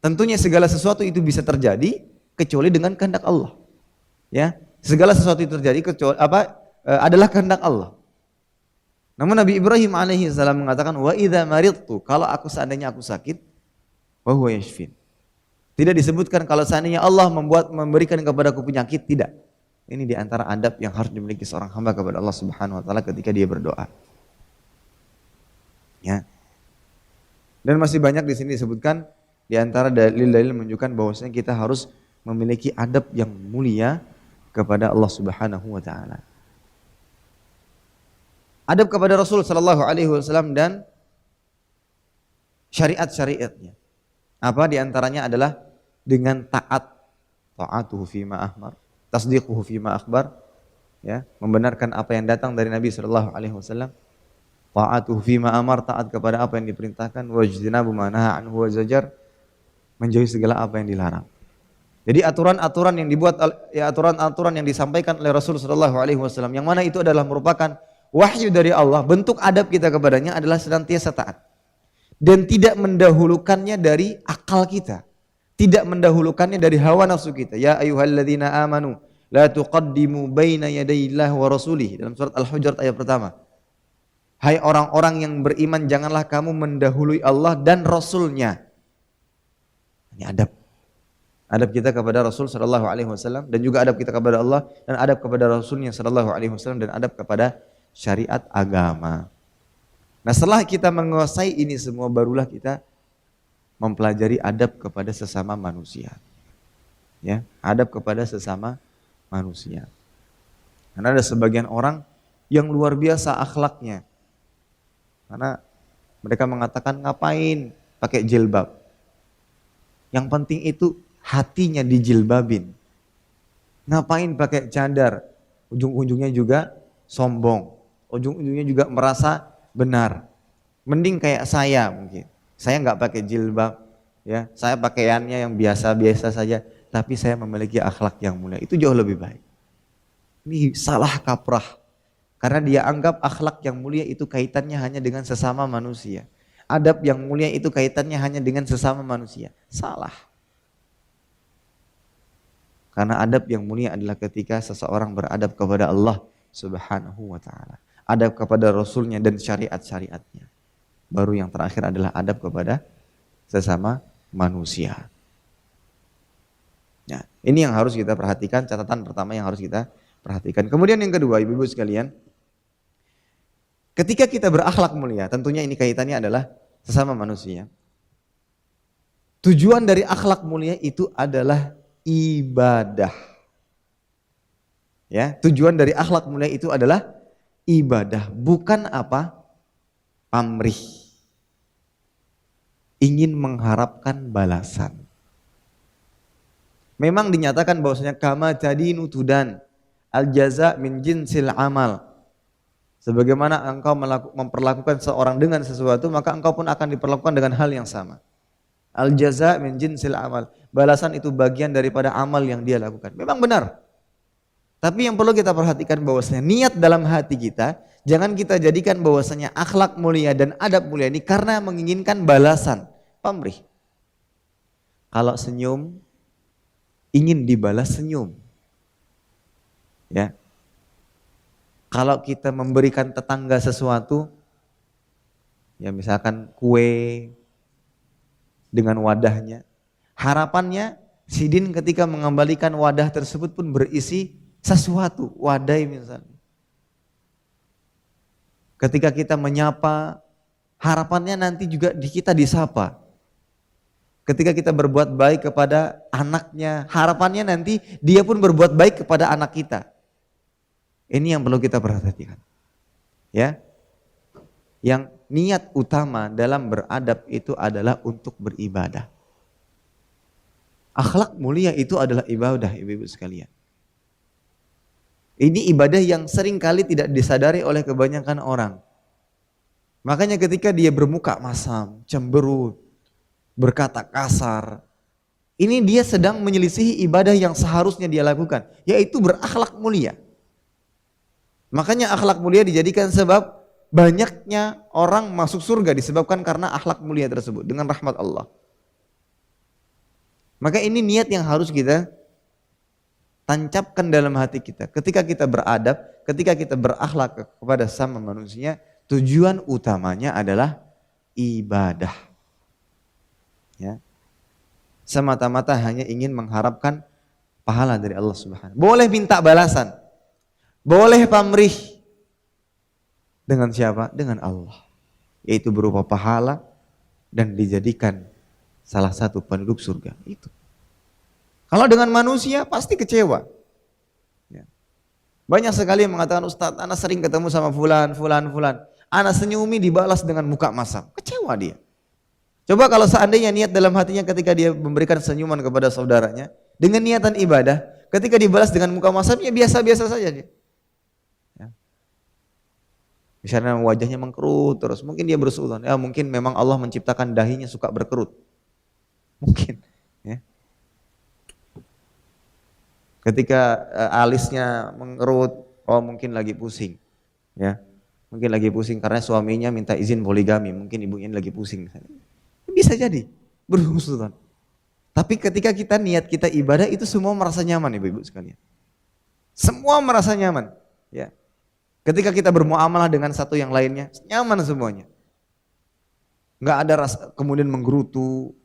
[SPEAKER 1] tentunya segala sesuatu itu bisa terjadi kecuali dengan kehendak Allah. Ya, segala sesuatu itu terjadi kecuali adalah kehendak Allah. Namun Nabi Ibrahim alaihissalam mengatakan, wa idza maridtu, kalau seandainya aku sakit, wa huwa yashfin. Tidak disebutkan kalau seandainya Allah memberikan kepadaku penyakit, tidak. Ini di antara adab yang harus dimiliki seorang hamba kepada Allah Subhanahu wa taala ketika dia berdoa. Ya. Dan masih banyak di sini disebutkan di antara dalil-dalil menunjukkan bahwasanya kita harus memiliki adab yang mulia kepada Allah Subhanahu wa taala. Adab kepada Rasul sallallahu alaihi wasallam dan syariat-syariatnya. Apa di antaranya adalah dengan ta'atuhu fima ahmar, tasdiquhu fima akhbar, ya, membenarkan apa yang datang dari Nabi sallallahu alaihi wasallam. Ta'atuhu fima amar, taat kepada apa yang diperintahkan, wajtinabu ma nahaa anhu wa zajar, menjauhi segala apa yang dilarang. Jadi aturan-aturan yang dibuat, ya, aturan-aturan yang disampaikan oleh Rasul sallallahu alaihi wasallam, yang mana itu adalah merupakan wahyu dari Allah, bentuk adab kita kepadanya adalah senantiasa taat dan tidak mendahulukannya dari akal kita, tidak mendahulukannya dari hawa nafsu kita. Ya ayyuhalladzina amanu la tuqaddimu baina yadayillahi wa rasulih, dalam surat Al-Hujurat ayat pertama. Hai orang-orang yang beriman, janganlah kamu mendahului Allah dan Rasulnya. Ini adab. Adab kita kepada Rasul sallallahu alaihi wasallam, dan juga adab kita kepada Allah, dan adab kepada Rasulnya sallallahu alaihi wasallam, dan adab kepada syariat agama. Nah, setelah kita menguasai ini semua, barulah kita mempelajari adab kepada sesama manusia. Ya, adab kepada sesama manusia. Karena ada sebagian orang yang luar biasa akhlaknya. Karena mereka mengatakan, ngapain pakai jilbab? Yang penting itu hatinya dijilbabin. Ngapain pakai cadar? Ujung-ujungnya juga sombong. Ujung-ujungnya juga merasa benar. Mending kayak saya mungkin. Saya nggak pakai jilbab, ya. Saya pakaiannya yang biasa-biasa saja, tapi saya memiliki akhlak yang mulia. Itu jauh lebih baik. Ini salah kaprah. Karena dia anggap akhlak yang mulia itu kaitannya hanya dengan sesama manusia. Adab yang mulia itu kaitannya hanya dengan sesama manusia. Salah. Karena adab yang mulia adalah ketika seseorang beradab kepada Allah Subhanahu wa ta'ala. Adab kepada Rasulnya dan syariat-syariatnya. Baru yang terakhir adalah adab kepada sesama manusia. Nah, ini yang harus kita perhatikan, catatan pertama yang harus kita perhatikan. Kemudian yang kedua, ibu-ibu sekalian, ketika kita berakhlak mulia, tentunya ini kaitannya adalah sesama manusia. Tujuan dari akhlak mulia itu adalah ibadah. Ya, tujuan dari akhlak mulia itu adalah ibadah, bukan apa? Pamrih. Ingin mengharapkan balasan. Memang dinyatakan bahwasanya kama tadinu tudan, al jaza min jinsil amal. Sebagaimana engkau memperlakukan seorang dengan sesuatu, maka engkau pun akan diperlakukan dengan hal yang sama. Al jaza min jinsil amal. Balasan itu bagian daripada amal yang dia lakukan. Memang benar. Tapi yang perlu kita perhatikan bahwasanya niat dalam hati kita, jangan kita jadikan bahwasanya akhlak mulia dan adab mulia ini karena menginginkan balasan, pamrih. Kalau senyum, ingin dibalas senyum. Ya. Kalau kita memberikan tetangga sesuatu, ya misalkan kue dengan wadahnya, harapannya sidin ketika mengembalikan wadah tersebut pun berisi sesuatu, wadai misalnya. Ketika kita menyapa, harapannya nanti juga kita disapa. Ketika kita berbuat baik kepada anaknya, harapannya nanti dia pun berbuat baik kepada anak kita. Ini yang perlu kita perhatikan. Ya. Yang niat utama dalam beradab itu adalah untuk beribadah. Akhlak mulia itu adalah ibadah, ibu-ibu sekalian. Ini ibadah yang seringkali tidak disadari oleh kebanyakan orang. Makanya ketika dia bermuka masam, cemberut, berkata kasar, ini dia sedang menyelisihi ibadah yang seharusnya dia lakukan, yaitu berakhlak mulia. Makanya akhlak mulia dijadikan sebab banyaknya orang masuk surga disebabkan karena akhlak mulia tersebut dengan rahmat Allah. Maka ini niat yang harus kita tancapkan dalam hati kita. Ketika kita beradab, ketika kita berakhlak kepada sama manusia, tujuan utamanya adalah ibadah. Ya. Semata-mata hanya ingin mengharapkan pahala dari Allah Subhanahu. Boleh minta balasan. Boleh pamrih. Dengan siapa? Dengan Allah. Yaitu berupa pahala dan dijadikan salah satu penduduk surga. Itu. Kalau dengan manusia pasti kecewa. Ya. Banyak sekali yang mengatakan, Ustaz, ana sering ketemu sama fulan. Ana senyumi dibalas dengan muka masam. Kecewa dia. Coba kalau seandainya niat dalam hatinya ketika dia memberikan senyuman kepada saudaranya, dengan niatan ibadah, ketika dibalas dengan muka masamnya biasa-biasa saja dia. Misalnya wajahnya mengkerut terus, mungkin dia bersuudzon, ya mungkin memang Allah menciptakan dahinya suka berkerut. Mungkin. Ya. Ketika alisnya mengerut, oh mungkin lagi pusing. Ya. Mungkin lagi pusing karena suaminya minta izin poligami, mungkin ibunya lagi pusing. Bisa jadi, bersuudzon. Tapi ketika kita niat kita ibadah itu semua merasa nyaman ibu-ibu sekalian. Semua merasa nyaman. Ya. Ketika kita bermuamalah dengan satu yang lainnya, nyaman semuanya. Nggak ada rasa kemudian menggerutu,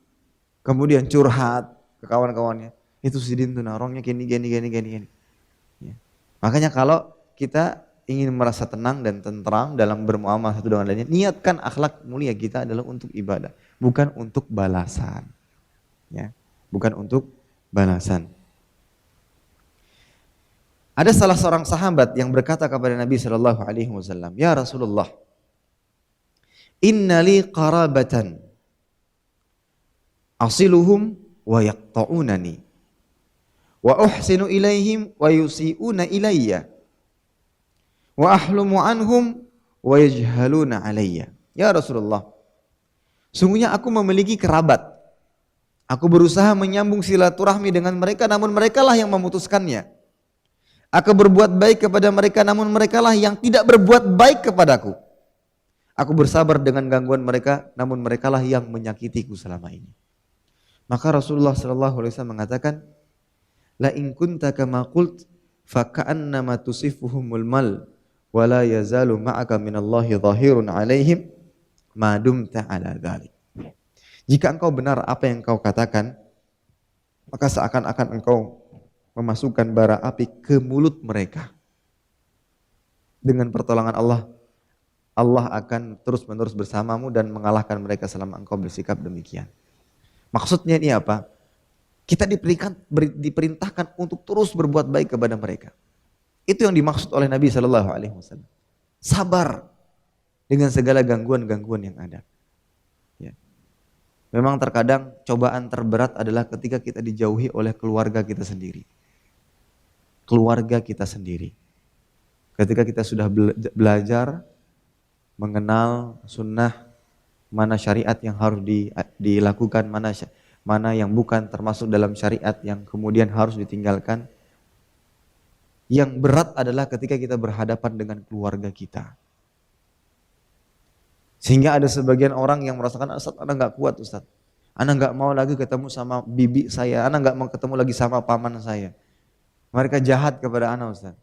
[SPEAKER 1] kemudian curhat ke kawan-kawannya. Itu sidin tuh orangnya gini. Ya. Makanya kalau kita ingin merasa tenang dan tentram dalam bermuamalah satu dengan lainnya, niatkan akhlak mulia kita adalah untuk ibadah, bukan untuk balasan. Ya, bukan untuk balasan. Ada salah seorang sahabat yang berkata kepada Nabi Shallallahu Alaihi Wasallam, ya Rasulullah, innali qarabatan asiluhum wa yaqta'unani wa uhsinu ilaihim wa yusi'una ilayya wa ahlumu anhum wa yajhaluna alayya. Ya Rasulullah, sungguhnya aku memiliki kerabat. Aku berusaha menyambung silaturahmi dengan mereka, namun merekalah yang memutuskannya. Aku berbuat baik kepada mereka, namun merekalah yang tidak berbuat baik kepadaku. Aku bersabar dengan gangguan mereka, namun merekalah yang menyakitiku selama ini. Maka Rasulullah SAW mengatakan, la in kunta kama qult fa ka'annama tusifuhumul mal wa la yazalu ma'aka minallahi dhahirun 'alaihim ma dumta 'ala dzalik. Jika engkau benar apa yang engkau katakan, maka seakan-akan engkau memasukkan bara api ke mulut mereka. Dengan pertolongan Allah, Allah akan terus-menerus bersamamu dan mengalahkan mereka selama engkau bersikap demikian. Maksudnya ini apa? Kita diperintahkan untuk terus berbuat baik kepada mereka. Itu yang dimaksud oleh Nabi Shallallahu Alaihi Wasallam. Sabar dengan segala gangguan-gangguan yang ada. Ya. Memang terkadang cobaan terberat adalah ketika kita dijauhi oleh keluarga kita sendiri. Keluarga kita sendiri. Ketika kita sudah belajar mengenal sunnah, mana syariat yang harus dilakukan, mana yang bukan termasuk dalam syariat yang kemudian harus ditinggalkan. Yang berat adalah ketika kita berhadapan dengan keluarga kita. Sehingga ada sebagian orang yang merasakan, Ustaz, anak nggak kuat Ustaz. Anak nggak mau lagi ketemu sama bibi saya, anak nggak mau ketemu lagi sama paman saya. Mereka jahat kepada anak Ustaz.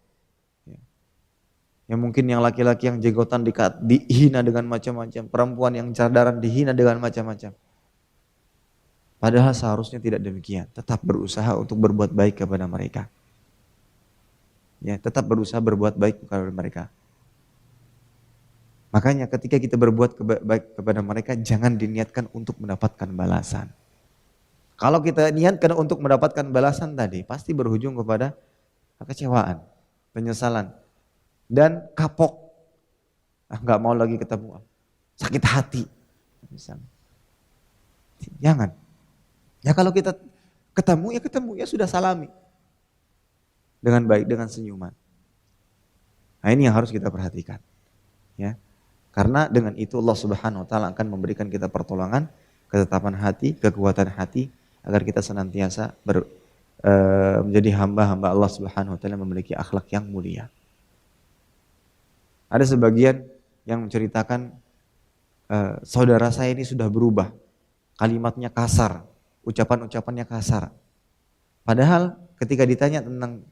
[SPEAKER 1] Yang mungkin yang laki-laki yang jenggotan dihina dengan macam-macam, perempuan yang cadaran dihina dengan macam-macam. Padahal seharusnya tidak demikian, tetap berusaha untuk berbuat baik kepada mereka. Ya, tetap berusaha berbuat baik kepada mereka. Makanya ketika kita berbuat baik kepada mereka, jangan diniatkan untuk mendapatkan balasan. Kalau kita niatkan untuk mendapatkan balasan tadi, pasti berujung kepada kekecewaan, penyesalan, dan kapok. Nggak mau lagi ketemu, sakit hati. Misalnya. Jangan. Ya kalau kita ketemu, ya sudah salami. Dengan baik, dengan senyuman. Nah ini yang harus kita perhatikan. Ya. Karena dengan itu Allah Subhanahu wa taala akan memberikan kita pertolongan, ketetapan hati, kekuatan hati agar kita senantiasa menjadi hamba-hamba Allah Subhanahu wa taala yang memiliki akhlak yang mulia. Ada sebagian yang menceritakan saudara saya ini sudah berubah. Kalimatnya kasar, ucapan-ucapannya kasar. Padahal ketika ditanya tentang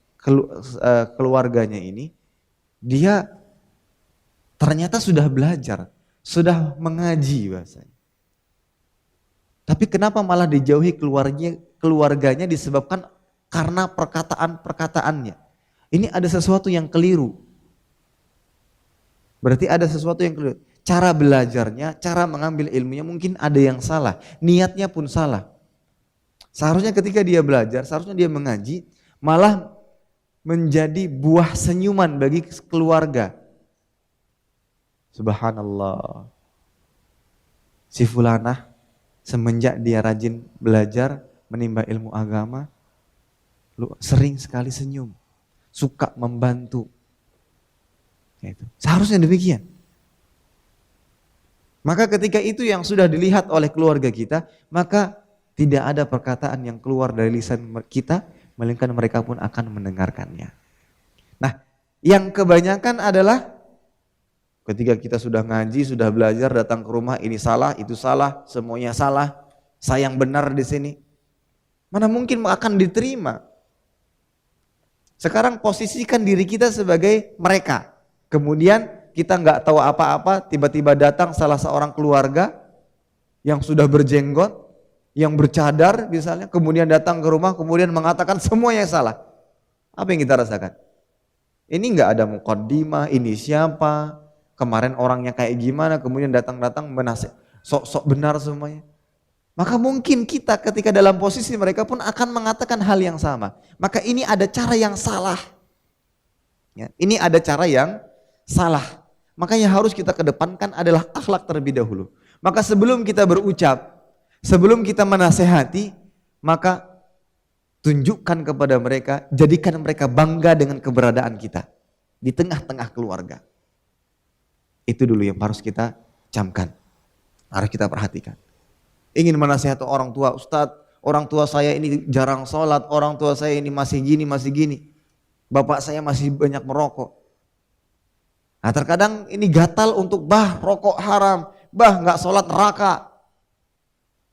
[SPEAKER 1] keluarganya ini, dia ternyata sudah belajar, sudah mengaji bahasanya. Tapi kenapa malah dijauhi keluarganya disebabkan karena perkataan-perkataannya. Ini ada sesuatu yang keliru. Berarti ada sesuatu yang keliru. Cara belajarnya, cara mengambil ilmunya mungkin ada yang salah. Niatnya pun salah. Seharusnya ketika dia belajar, seharusnya dia mengaji, malah menjadi buah senyuman bagi keluarga. Subhanallah. Si fulanah semenjak dia rajin belajar, menimba ilmu agama, sering sekali senyum, suka membantu. Seharusnya demikian. Maka ketika itu yang sudah dilihat oleh keluarga kita, maka tidak ada perkataan yang keluar dari lisan kita, melainkan mereka pun akan mendengarkannya. Nah, yang kebanyakan adalah ketika kita sudah ngaji, sudah belajar, datang ke rumah, ini salah, itu salah, semuanya salah, saya yang benar di sini. Mana mungkin akan diterima? Sekarang posisikan diri kita sebagai mereka. Kemudian kita nggak tahu apa-apa, tiba-tiba datang salah seorang keluarga yang sudah berjenggot, yang bercadar misalnya, kemudian datang ke rumah, kemudian mengatakan semuanya salah. Apa yang kita rasakan? Ini nggak ada muqaddimah, ini siapa? Kemarin orangnya kayak gimana, kemudian datang-datang sok-sok benar semuanya. Maka mungkin kita ketika dalam posisi mereka pun akan mengatakan hal yang sama. Maka ini ada cara yang salah. Ya, ini ada cara yang salah. Makanya harus kita kedepankan adalah akhlak terlebih dahulu. Maka sebelum kita berucap, sebelum kita menasehati, maka tunjukkan kepada mereka, jadikan mereka bangga dengan keberadaan kita di tengah-tengah keluarga. Itu dulu yang harus kita camkan, harus kita perhatikan. Ingin menasihati orang tua, Ustadz, orang tua saya ini jarang sholat, orang tua saya ini masih gini, bapak saya masih banyak merokok. Nah terkadang ini gatal untuk rokok haram, nggak sholat neraka.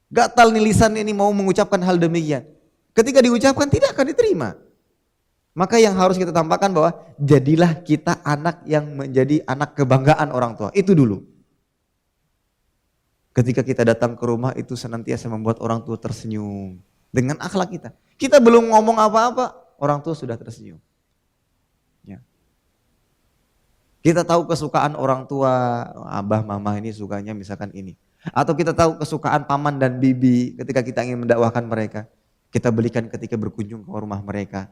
[SPEAKER 1] Gatal nih lisan ini mau mengucapkan hal demikian. Ketika diucapkan tidak akan diterima. Maka yang harus kita tampakkan bahwa jadilah kita anak yang menjadi anak kebanggaan orang tua. Itu dulu. Ketika kita datang ke rumah itu senantiasa membuat orang tua tersenyum. Dengan akhlak kita. Kita belum ngomong apa-apa, orang tua sudah tersenyum. Ya. Kita tahu kesukaan orang tua, abah mama ini sukanya misalkan ini. Atau kita tahu kesukaan paman dan bibi ketika kita ingin mendakwahkan mereka. Kita belikan ketika berkunjung ke rumah mereka.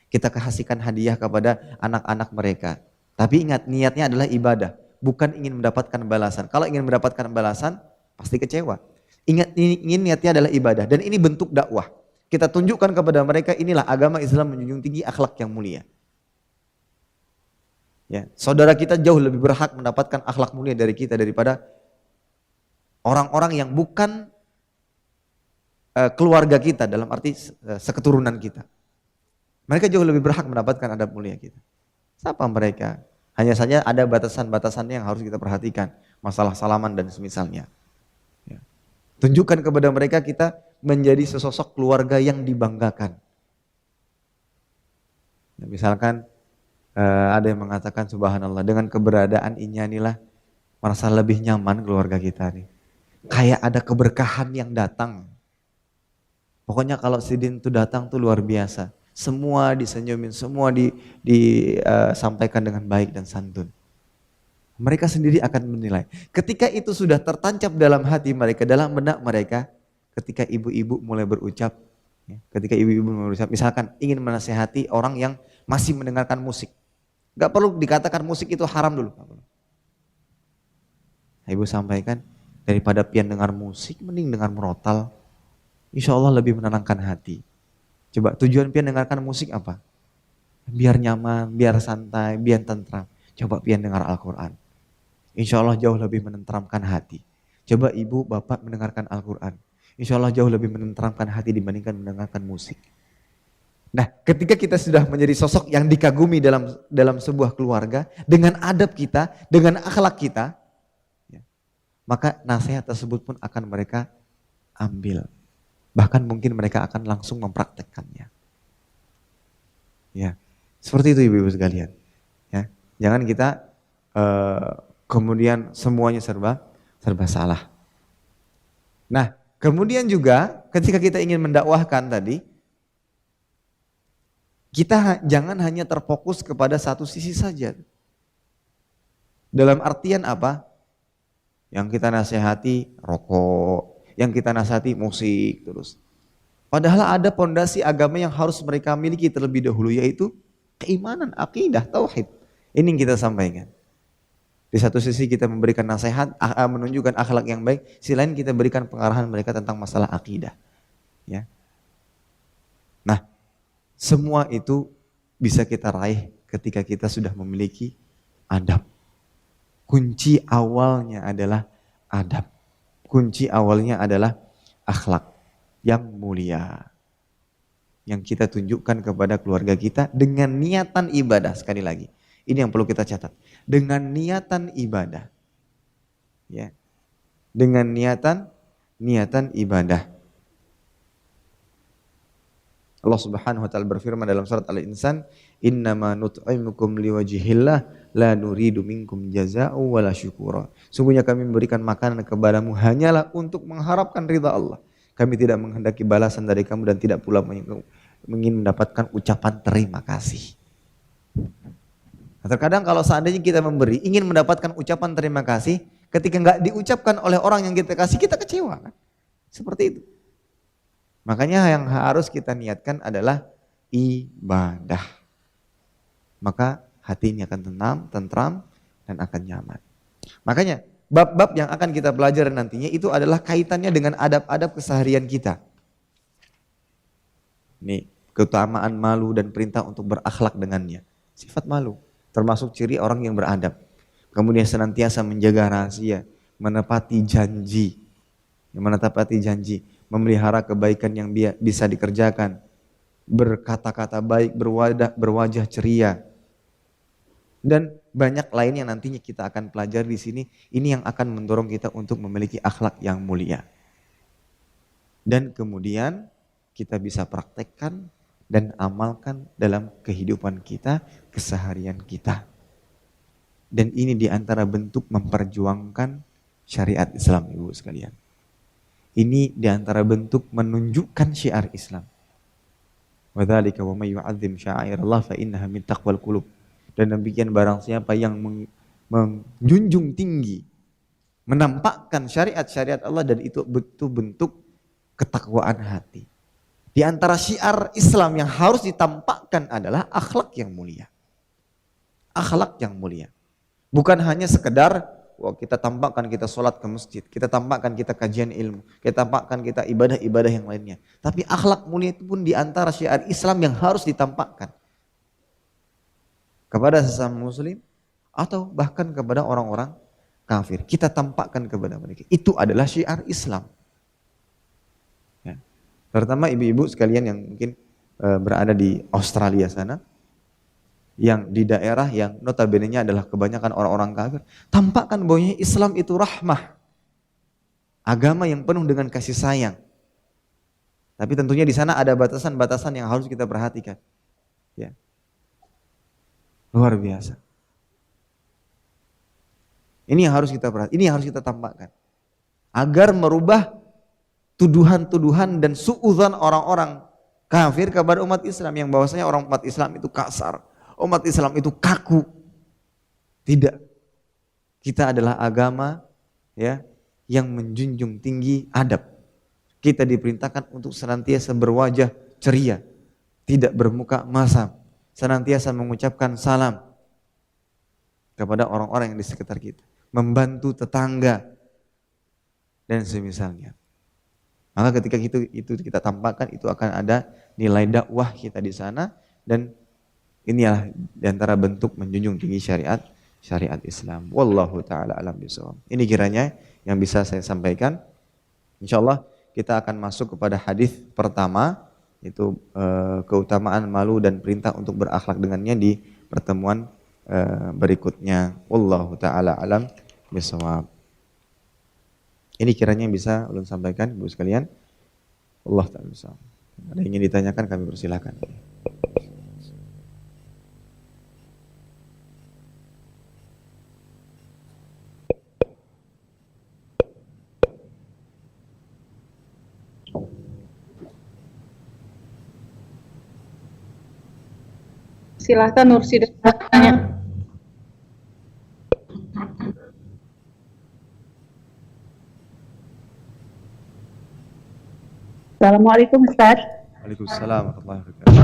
[SPEAKER 1] Kita kasihkan hadiah kepada anak-anak mereka. Tapi ingat, niatnya adalah ibadah, bukan ingin mendapatkan balasan. Kalau ingin mendapatkan balasan, pasti kecewa. Ingat, ingin niatnya adalah ibadah. Dan ini bentuk dakwah. Kita tunjukkan kepada mereka, inilah agama Islam menjunjung tinggi akhlak yang mulia. Ya, saudara kita jauh lebih berhak mendapatkan akhlak mulia dari kita daripada orang-orang yang bukan keluarga kita, dalam arti seketurunan kita. Mereka jauh lebih berhak mendapatkan adab mulia kita. Siapa mereka? Hanya saja ada batasan-batasannya yang harus kita perhatikan. Masalah salaman dan semisalnya. Ya. Tunjukkan kepada mereka kita menjadi sesosok keluarga yang dibanggakan. Ya, misalkan ada yang mengatakan subhanallah, dengan keberadaan inilah merasa lebih nyaman keluarga kita nih. Kayak ada keberkahan yang datang. Pokoknya kalau Sidin itu datang tuh luar biasa. Semua disenyumin, semua disampaikan dengan baik dan santun. Mereka sendiri akan menilai. Ketika itu sudah tertancap dalam hati mereka, dalam benak mereka, ketika ibu-ibu mulai berucap, misalkan ingin menasehati orang yang masih mendengarkan musik. Gak perlu dikatakan musik itu haram dulu. Ibu sampaikan, daripada pian dengar musik, mending dengar merotal. Insya Allah lebih menenangkan hati. Coba tujuan pian dengarkan musik apa? Biar nyaman, biar santai, biar tentram. Coba pian dengar Al-Quran. Insya Allah jauh lebih menenteramkan hati. Coba ibu, bapak mendengarkan Al-Quran. Insya Allah jauh lebih menenteramkan hati dibandingkan mendengarkan musik. Nah, ketika kita sudah menjadi sosok yang dikagumi dalam sebuah keluarga, dengan adab kita, dengan akhlak kita, ya, maka nasihat tersebut pun akan mereka ambil. Bahkan mungkin mereka akan langsung mempraktekkannya. Ya, seperti itu ibu-ibu sekalian. Ya, jangan kita kemudian semuanya serba salah. Nah, kemudian juga ketika kita ingin mendakwahkan tadi, kita jangan hanya terfokus kepada satu sisi saja. Dalam artian apa? Yang kita nasihati rokok, yang kita nasihati musik terus. Padahal ada pondasi agama yang harus mereka miliki terlebih dahulu, yaitu keimanan, akidah, tauhid. Ini yang kita sampaikan. Di satu sisi kita memberikan nasihat, menunjukkan akhlak yang baik, sisi lain kita berikan pengarahan mereka tentang masalah akidah. Ya. Nah, semua itu bisa kita raih ketika kita sudah memiliki adab. Kunci awalnya adalah adab. Kunci awalnya adalah akhlak yang mulia. Yang kita tunjukkan kepada keluarga kita dengan niatan ibadah. Sekali lagi, ini yang perlu kita catat. Dengan niatan ibadah. Ya. Dengan niatan ibadah. Allah Subhanahu wa taala berfirman dalam surat Al-Insan, "Innama nut'imukum liwajhillah la nuridu minkum jazaa'u wala syukura." Sungguhnya kami memberikan makanan kepadamu hanyalah untuk mengharapkan ridha Allah. Kami tidak menghendaki balasan dari kamu dan tidak pula ingin mendapatkan ucapan terima kasih. Terkadang kalau seandainya kita memberi, ingin mendapatkan ucapan terima kasih, ketika enggak diucapkan oleh orang yang kita kasih, kita kecewa kan? Seperti itu. Makanya yang harus kita niatkan adalah ibadah. Maka hati ini akan tentram dan akan nyaman. Makanya bab-bab yang akan kita pelajari nantinya itu adalah kaitannya dengan adab-adab keseharian kita. Nih, keutamaan malu dan perintah untuk berakhlak dengannya. Sifat malu termasuk ciri orang yang beradab. Kemudian senantiasa menjaga rahasia, menepati janji, memelihara kebaikan yang bisa dikerjakan, berkata-kata baik, berwajah ceria, dan banyak lain yang nantinya kita akan pelajari di sini. Ini yang akan mendorong kita untuk memiliki akhlak yang mulia. Dan kemudian kita bisa praktekkan dan amalkan dalam kehidupan kita, keseharian kita. Dan ini diantara bentuk memperjuangkan syariat Islam, ibu sekalian. Ini diantara bentuk menunjukkan syiar Islam. Wadzalika wa may yu'azzim sya'airallah fa innaha min taqwal qulub. Dan demikian barang siapa yang menjunjung tinggi, menampakkan syariat-syariat Allah, dan itu betul bentuk ketakwaan hati. Di antara syiar Islam yang harus ditampakkan adalah akhlak yang mulia. Akhlak yang mulia. Bukan hanya sekedar kita tampakkan kita sholat ke masjid, kita tampakkan kita kajian ilmu, kita tampakkan kita ibadah-ibadah yang lainnya. Tapi akhlak mulia itu pun di antara syiar Islam yang harus ditampakkan kepada sesama muslim, atau bahkan kepada orang-orang kafir. Kita tampakkan kepada mereka. Itu adalah syiar Islam. Ya. Terutama ibu-ibu sekalian yang mungkin berada di Australia sana, yang di daerah yang notabene-nya adalah kebanyakan orang-orang kafir, tampakkan bahwa Islam itu rahmah. Agama yang penuh dengan kasih sayang. Tapi tentunya di sana ada batasan-batasan yang harus kita perhatikan. Ya. Luar biasa. Ini yang harus kita perhatikan, ini yang harus kita tampakkan. Agar merubah tuduhan-tuduhan dan suudzon orang-orang kafir kepada umat Islam, yang bahwasanya orang umat Islam itu kasar, umat Islam itu kaku. Tidak. Kita adalah agama ya yang menjunjung tinggi adab. Kita diperintahkan untuk senantiasa berwajah ceria, tidak bermuka masam, senantiasa mengucapkan salam kepada orang-orang yang di sekitar kita, membantu tetangga dan semisalnya. Maka ketika itu kita tampakkan, itu akan ada nilai dakwah kita di sana, dan inilah diantara bentuk menjunjung tinggi syariat Islam. Wallahu taala alam bisawab. Ini kiranya yang bisa saya sampaikan. Insyaallah kita akan masuk kepada hadis pertama, itu keutamaan malu dan perintah untuk berakhlak dengannya di pertemuan berikutnya. Wallahu taala alam bisawab. Ini kiranya yang bisa ulun sampaikan Ibu sekalian. Allah taala bisawab. Ada yang ingin ditanyakan kami persilakan.
[SPEAKER 2] Silahkan Nursi bertanya. Assalamualaikum Ustaz.
[SPEAKER 1] Waalaikumsalam warahmatullahi wabarakatuh.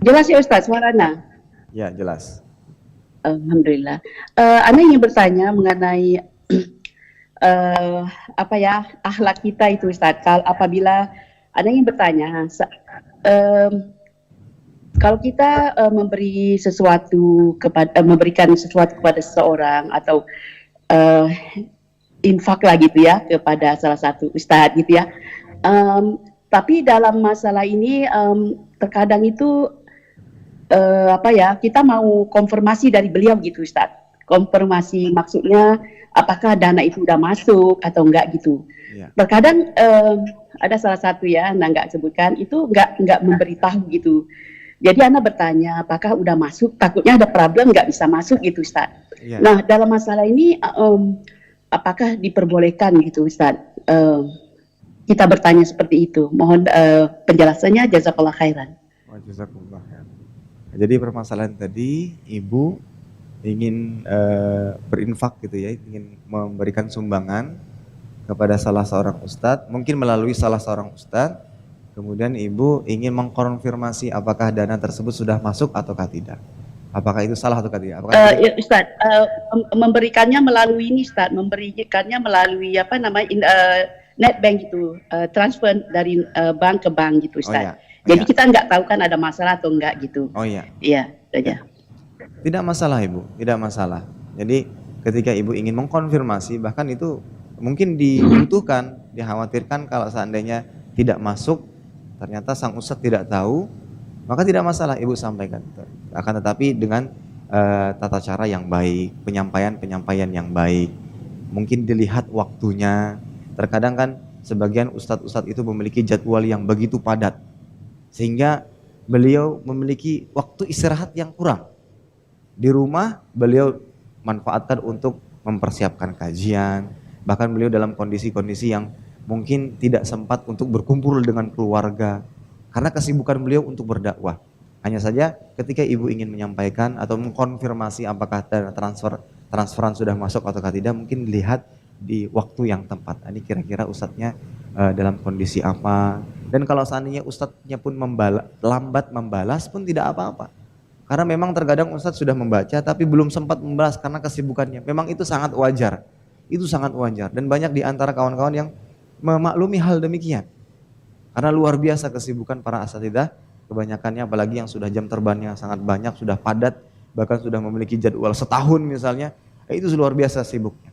[SPEAKER 2] Jelas ya Ustaz suaranya?
[SPEAKER 1] Ya, jelas.
[SPEAKER 2] Alhamdulillah. Ana ingin bertanya mengenai akhlak kita itu Ustaz. Apabila Ana ingin bertanya, kalau kita memberikan sesuatu kepada seseorang atau infak lah gitu ya kepada salah satu ustadz gitu ya. Tapi dalam masalah ini terkadang itu kita mau konfirmasi dari beliau gitu Ustadz. Konfirmasi maksudnya apakah dana itu udah masuk atau enggak gitu. Ya. Terkadang ada salah satu ya, nggak sebutkan itu nggak memberitahu gitu. Jadi Ana bertanya apakah udah masuk, takutnya ada problem nggak bisa masuk gitu Ustadz. Ya. Nah dalam masalah ini apakah diperbolehkan gitu Ustaz? Kita bertanya seperti itu. Mohon penjelasannya, jazakallah khairan.
[SPEAKER 1] Jazakallah khairan. Jadi permasalahan tadi Ibu ingin berinfak gitu ya, ingin memberikan sumbangan kepada salah seorang ustadz, mungkin melalui salah seorang ustadz, kemudian Ibu ingin mengkonfirmasi apakah dana tersebut sudah masuk ataukah tidak. Apakah itu salah atau tidak?
[SPEAKER 2] Ya, Ustaz, memberikannya melalui ini Ustaz, memberikannya melalui net bank itu, transfer dari bank ke bank gitu Ustaz. Oh, iya. Jadi kita nggak tahu kan ada masalah atau enggak gitu.
[SPEAKER 1] Oh iya.
[SPEAKER 2] Iya, saja.
[SPEAKER 1] Tidak masalah Ibu, tidak masalah. Jadi ketika Ibu ingin mengkonfirmasi, bahkan itu mungkin dibutuhkan, dikhawatirkan kalau seandainya tidak masuk, ternyata sang ustadz tidak tahu, maka tidak masalah Ibu sampaikan. Akan tetapi dengan tata cara yang baik, penyampaian yang baik. Mungkin dilihat waktunya. Terkadang kan sebagian ustadz-ustadz itu memiliki jadwal yang begitu padat, sehingga beliau memiliki waktu istirahat yang kurang. Di rumah beliau manfaatkan untuk mempersiapkan kajian. Bahkan beliau dalam kondisi-kondisi yang mungkin tidak sempat untuk berkumpul dengan keluarga, karena kesibukan beliau untuk berdakwah. Hanya saja ketika Ibu ingin menyampaikan atau mengkonfirmasi apakah transferan sudah masuk atau tidak, mungkin dilihat di waktu yang tepat. Ini kira-kira ustadznya dalam kondisi apa. Dan kalau seandainya ustadznya pun lambat membalas pun tidak apa-apa. Karena memang terkadang ustadz sudah membaca tapi belum sempat membalas karena kesibukannya. Memang itu sangat wajar. Itu sangat wajar. Dan banyak di antara kawan-kawan yang memaklumi hal demikian. Karena luar biasa kesibukan para asatidzah Kebanyakannya apalagi yang sudah jam terbangnya sangat banyak, sudah padat, bahkan sudah memiliki jadwal setahun misalnya, itu luar biasa sibuknya.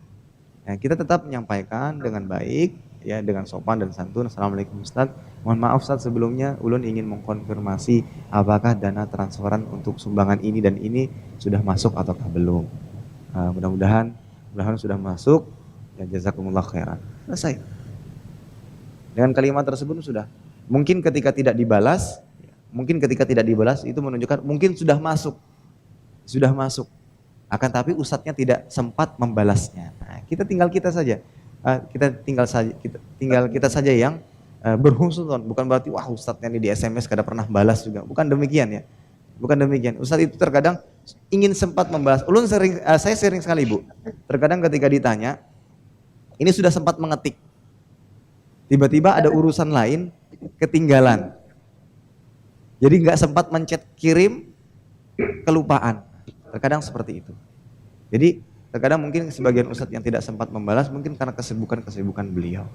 [SPEAKER 1] Nah, kita tetap menyampaikan dengan baik, ya, dengan sopan dan santun. Assalamualaikum Ustaz, mohon maaf Ustaz, sebelumnya ulun ingin mengkonfirmasi apakah dana transferan untuk sumbangan ini dan ini sudah masuk ataukah belum. Mudah-mudahan sudah masuk, ya, jazakumullah khairan. Selesai. Dengan kalimat tersebut sudah. Mungkin ketika tidak dibalas itu menunjukkan mungkin sudah masuk. Akan tapi ustadznya tidak sempat membalasnya. Nah, kita saja yang berhusnuzon. Bukan berarti wah ustadznya ini di SMS kada pernah balas juga. Bukan demikian ya. Bukan demikian. Ustadz itu terkadang ingin sempat membalas. Saya sering sekali Bu. Terkadang ketika ditanya, ini sudah sempat mengetik. Tiba-tiba ada urusan lain ketinggalan. Jadi nggak sempat mencet kirim, kelupaan. Terkadang seperti itu. Jadi terkadang mungkin sebagian ustadz yang tidak sempat membalas mungkin karena kesibukan beliau.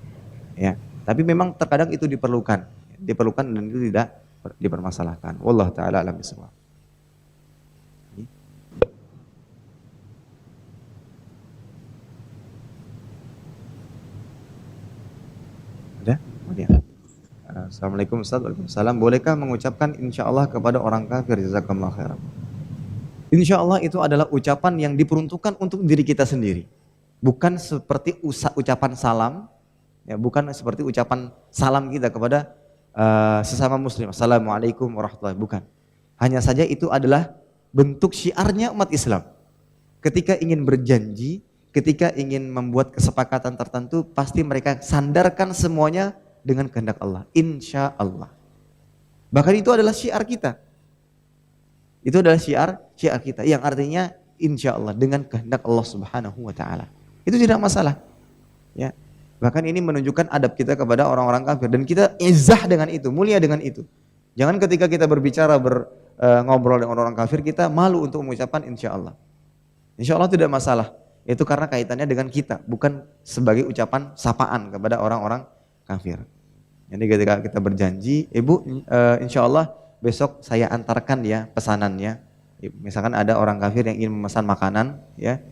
[SPEAKER 1] Ya, tapi memang terkadang itu diperlukan dan itu tidak dipermasalahkan. Wallahu taala alam bisawab. Ada? Kemudian. Assalamualaikum Ustaz. Waalaikumsalam. Bolehkah mengucapkan insyaallah kepada orang kafir? Jazakallahu khairan. Insyaallah itu adalah ucapan yang diperuntukkan untuk diri kita sendiri. Bukan seperti ucapan salam, ya, bukan seperti ucapan salam kita kepada sesama muslim. Assalamualaikum warahmatullahi wabarakatuh. Bukan. Hanya saja itu adalah bentuk syiarnya umat Islam. Ketika ingin berjanji, ketika ingin membuat kesepakatan tertentu, pasti mereka sandarkan semuanya dengan kehendak Allah. Insya Allah. Bahkan itu adalah syiar kita. Itu adalah syiar kita yang artinya insya Allah dengan kehendak Allah Subhanahu wa taala. Itu tidak masalah. Ya. Bahkan ini menunjukkan adab kita kepada orang-orang kafir dan kita izzah dengan itu, mulia dengan itu. Jangan ketika kita berbicara ngobrol dengan orang kafir kita malu untuk mengucapkan insya Allah. Insya Allah tidak masalah. Itu karena kaitannya dengan kita, bukan sebagai ucapan sapaan kepada orang-orang kafir. Jadi ketika kita berjanji, Ibu insya Allah besok saya antarkan ya pesanannya. Misalkan ada orang kafir yang ingin memesan makanan ya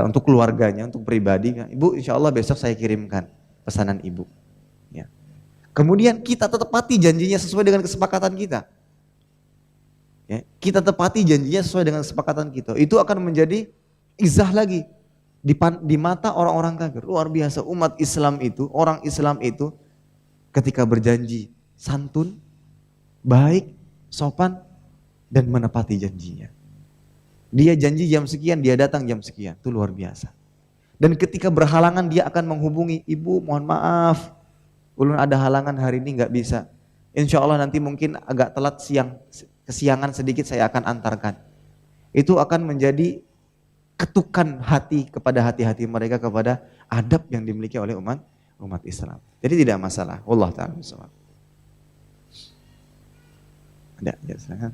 [SPEAKER 1] untuk keluarganya, untuk pribadi. Ibu insya Allah besok saya kirimkan pesanan Ibu. Ya. Kemudian kita tepati janjinya sesuai dengan kesepakatan kita. Ya, kita tepati janjinya sesuai dengan kesepakatan kita. Itu akan menjadi izah lagi di mata orang-orang kafir. Luar biasa umat Islam itu, orang Islam itu ketika berjanji santun, baik, sopan, dan menepati janjinya. Dia janji jam sekian, dia datang jam sekian. Itu luar biasa. Dan ketika berhalangan dia akan menghubungi, Ibu mohon maaf, ulun ada halangan hari ini nggak bisa. Insya Allah nanti mungkin agak telat kesiangan sedikit saya akan antarkan. Itu akan menjadi ketukan hati kepada hati-hati mereka kepada adab yang dimiliki oleh umat Islam. Jadi tidak masalah. Wallahu ta'ala bishawab. Ada, ya silakan.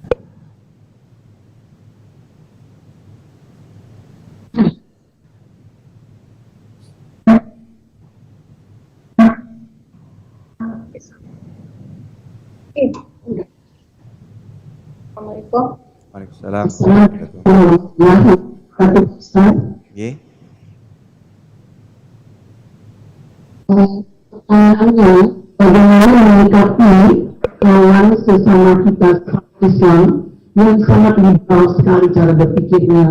[SPEAKER 3] Assalamualaikum.
[SPEAKER 1] Waalaikumsalam. Nggih.
[SPEAKER 3] Pertanyaannya, bagaimana menyikapi kawan sesama kita Islam yang sangat liberal sekali cara berpikirnya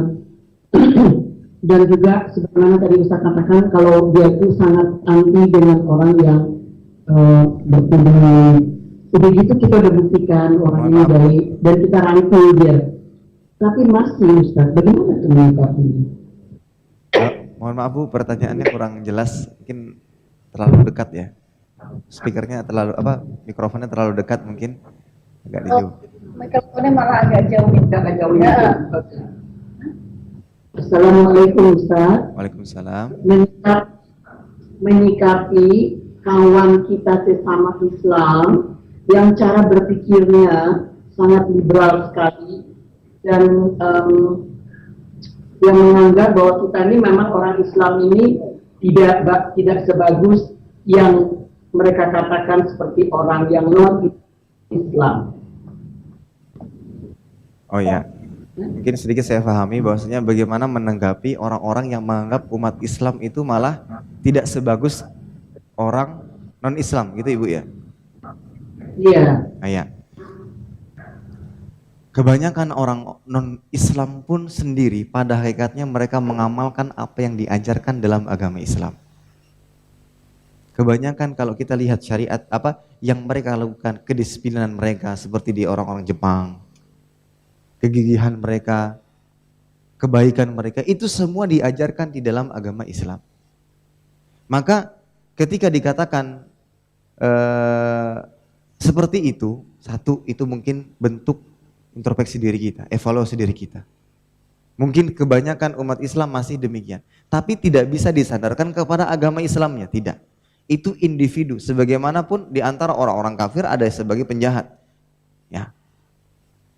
[SPEAKER 3] dan juga sebagaimana tadi Ustaz katakan kalau dia itu sangat anti dengan orang yang berpendirian. Begitu kita udah buktikan orang ini baik dan kita rangkul dia, tapi masih Ustaz, bagaimana menyikapinya?
[SPEAKER 1] Mohon maaf Bu, pertanyaannya kurang jelas, mungkin terlalu dekat ya. Speakernya terlalu mikrofonnya terlalu dekat mungkin. Agak dijauh.
[SPEAKER 2] Mikrofonnya malah agak jauh ya.
[SPEAKER 3] Assalamualaikum Ustaz.
[SPEAKER 1] Waalaikumsalam.
[SPEAKER 3] Menyikapi kawan kita sesama Islam yang cara berpikirnya sangat liberal sekali dan yang menganggap bahwa kita ini memang orang Islam ini tidak sebagus yang mereka katakan seperti orang yang non Islam.
[SPEAKER 1] Oh ya, mungkin sedikit saya pahami bahwasanya bagaimana menanggapi orang-orang yang menganggap umat Islam itu malah tidak sebagus orang non-Islam gitu Ibu ya?
[SPEAKER 3] Iya.
[SPEAKER 1] Ya. Kebanyakan orang non-Islam pun sendiri pada hakikatnya mereka mengamalkan apa yang diajarkan dalam agama Islam. Kebanyakan kalau kita lihat syariat apa yang mereka lakukan, kedisiplinan mereka seperti di orang-orang Jepang, kegigihan mereka, kebaikan mereka, itu semua diajarkan di dalam agama Islam. Maka ketika dikatakan seperti itu, satu itu mungkin bentuk introspeksi diri kita, evaluasi diri kita. Mungkin kebanyakan umat Islam masih demikian, tapi tidak bisa disandarkan kepada agama Islamnya, tidak. Itu individu, sebagaimanapun di antara orang-orang kafir ada sebagai penjahat. Ya.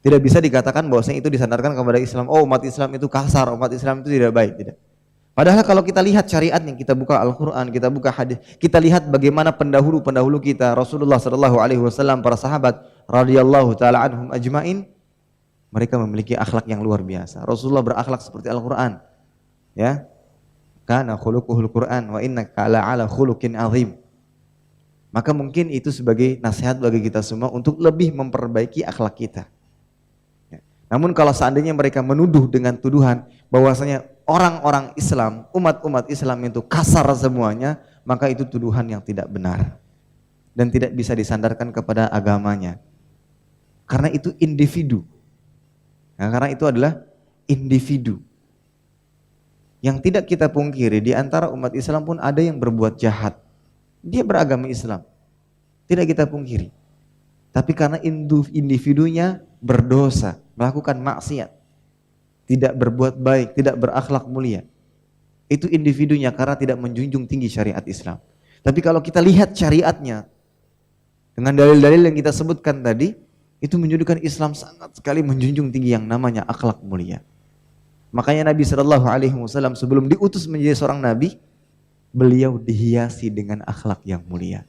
[SPEAKER 1] Tidak bisa dikatakan bahwasanya itu disandarkan kepada Islam. Oh, umat Islam itu kasar, umat Islam itu tidak baik, tidak. Padahal kalau kita lihat syariatnya, kita buka Al-Quran, kita buka hadis, kita lihat bagaimana pendahulu kita, Rasulullah SAW, para sahabat radhiyallahu taala anhum ajmain, mereka memiliki akhlak yang luar biasa. Rasulullah berakhlak seperti Al-Quran. Ya. Kana khuluquhul Quran wa innaka ala khuluqin azim. Maka mungkin itu sebagai nasihat bagi kita semua untuk lebih memperbaiki akhlak kita. Ya. Namun kalau seandainya mereka menuduh dengan tuduhan bahwasanya orang-orang Islam, umat-umat Islam itu kasar semuanya, maka itu tuduhan yang tidak benar dan tidak bisa disandarkan kepada agamanya. Karena itu individu. Nah, karena itu adalah individu. Yang tidak kita pungkiri di antara umat Islam pun ada yang berbuat jahat. Dia beragama Islam. Tidak kita pungkiri. Tapi karena individunya berdosa, melakukan maksiat, tidak berbuat baik, tidak berakhlak mulia. Itu individunya karena tidak menjunjung tinggi syariat Islam. Tapi kalau kita lihat syariatnya dengan dalil-dalil yang kita sebutkan tadi, itu menunjukkan Islam sangat sekali menjunjung tinggi yang namanya akhlak mulia. Makanya Nabi SAW sebelum diutus menjadi seorang nabi, beliau dihiasi dengan akhlak yang mulia.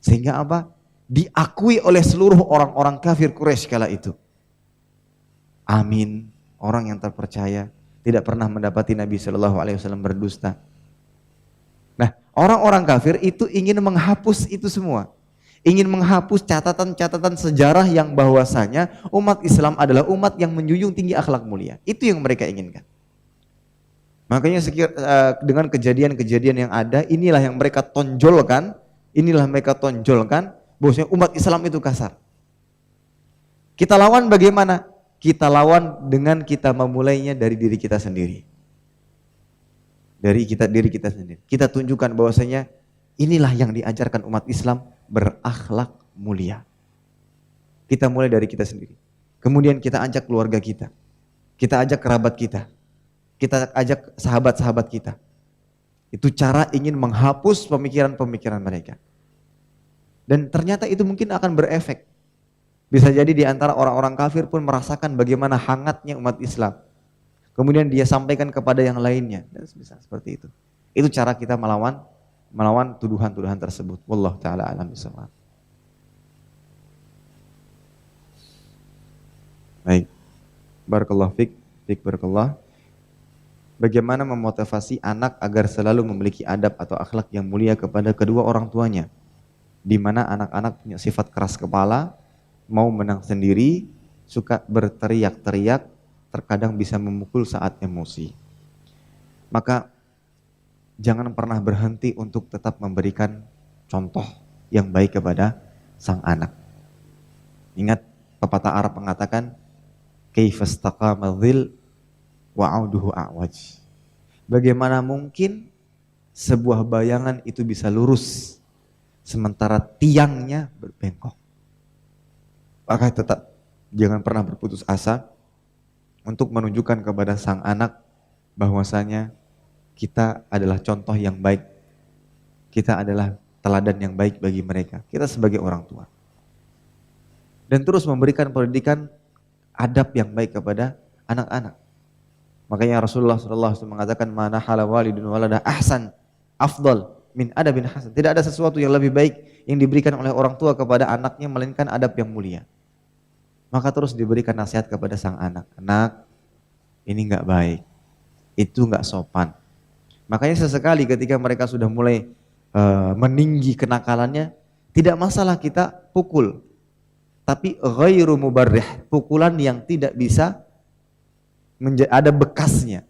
[SPEAKER 1] Sehingga apa? Diakui oleh seluruh orang-orang kafir Quraisy kala itu. Amin. Orang yang terpercaya, tidak pernah mendapati Nabi SAW berdusta. Nah, orang-orang kafir itu ingin menghapus itu semua. Ingin menghapus catatan-catatan sejarah yang bahwasanya umat Islam adalah umat yang menjunjung tinggi akhlak mulia. Itu yang mereka inginkan. Makanya dengan kejadian-kejadian yang ada, inilah yang mereka tonjolkan, bahwasanya umat Islam itu kasar. Kita lawan bagaimana? Kita lawan dengan kita memulainya dari diri kita sendiri. Diri kita sendiri. Kita tunjukkan bahwasanya inilah yang diajarkan umat Islam, berakhlak mulia. Kita mulai dari kita sendiri. Kemudian kita ajak keluarga kita. Kita ajak kerabat kita. Kita ajak sahabat-sahabat kita. Itu cara ingin menghapus pemikiran-pemikiran mereka. Dan ternyata itu mungkin akan berefek. Bisa jadi di antara orang-orang kafir pun merasakan bagaimana hangatnya umat Islam. Kemudian dia sampaikan kepada yang lainnya. Dan bisa seperti itu. Itu cara kita melawan tuduhan-tuduhan tersebut. Wallahu taala alam bisawab. Baik. Barakallahu fik barakallah. Bagaimana memotivasi anak agar selalu memiliki adab atau akhlak yang mulia kepada kedua orang tuanya? Di mana anak-anak punya sifat keras kepala, mau menang sendiri, suka berteriak-teriak, terkadang bisa memukul saat emosi. Maka jangan pernah berhenti untuk tetap memberikan contoh yang baik kepada sang anak. Ingat pepatah Arab mengatakan, kaifastaqama dhil wa'auduhu a'waj. Bagaimana mungkin sebuah bayangan itu bisa lurus sementara tiangnya berbengkok. Maka tetap jangan pernah berputus asa untuk menunjukkan kepada sang anak bahwasanya kita adalah contoh yang baik. Kita adalah teladan yang baik bagi mereka. Kita sebagai orang tua. Dan terus memberikan pendidikan adab yang baik kepada anak-anak. Makanya Rasulullah SAW mengatakan, mana hala walidun walada ahsan afdal min adabin hasan. Tidak ada sesuatu yang lebih baik yang diberikan oleh orang tua kepada anaknya melainkan adab yang mulia. maka terus diberikan nasihat kepada sang anak. Anak, ini nggak baik, itu nggak sopan. Makanya sesekali ketika mereka sudah mulai meninggi kenakalannya, tidak masalah kita pukul, tapi ghairu mubarrih, pukulan yang tidak bisa ada bekasnya.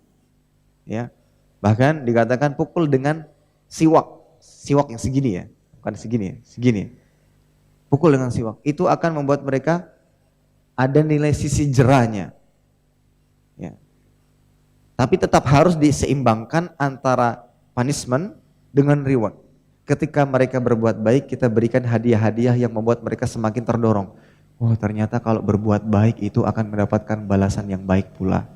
[SPEAKER 1] Ya, bahkan dikatakan pukul dengan siwak yang segini ya, bukan segini ya, segini. Pukul dengan siwak, itu akan membuat mereka ada nilai sisi jerahnya. Ya. Tapi tetap harus diseimbangkan antara punishment dengan reward. Ketika mereka berbuat baik, kita berikan hadiah-hadiah yang membuat mereka semakin terdorong. Oh, ternyata kalau berbuat baik itu akan mendapatkan balasan yang baik pula.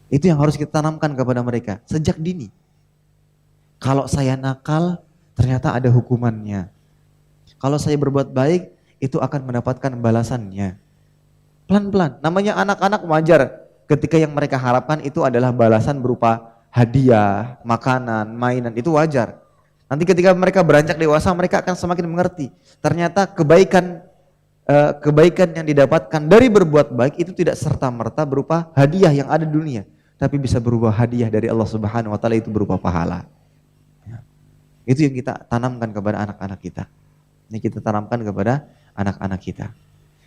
[SPEAKER 1] Itu yang harus kita tanamkan kepada mereka sejak dini. Kalau saya nakal, ternyata ada hukumannya. Kalau saya berbuat baik, itu akan mendapatkan balasannya. Pelan-pelan, namanya anak-anak wajar ketika yang mereka harapkan itu adalah balasan berupa hadiah, makanan, mainan, itu wajar. Nanti ketika mereka beranjak dewasa, mereka akan semakin mengerti. Ternyata kebaikan yang didapatkan dari berbuat baik itu tidak serta-merta berupa hadiah yang ada di dunia, tapi bisa berupa hadiah dari Allah Subhanahu wa taala, itu berupa pahala. Itu yang kita tanamkan kepada anak-anak kita. Ini kita tanamkan kepada anak-anak kita.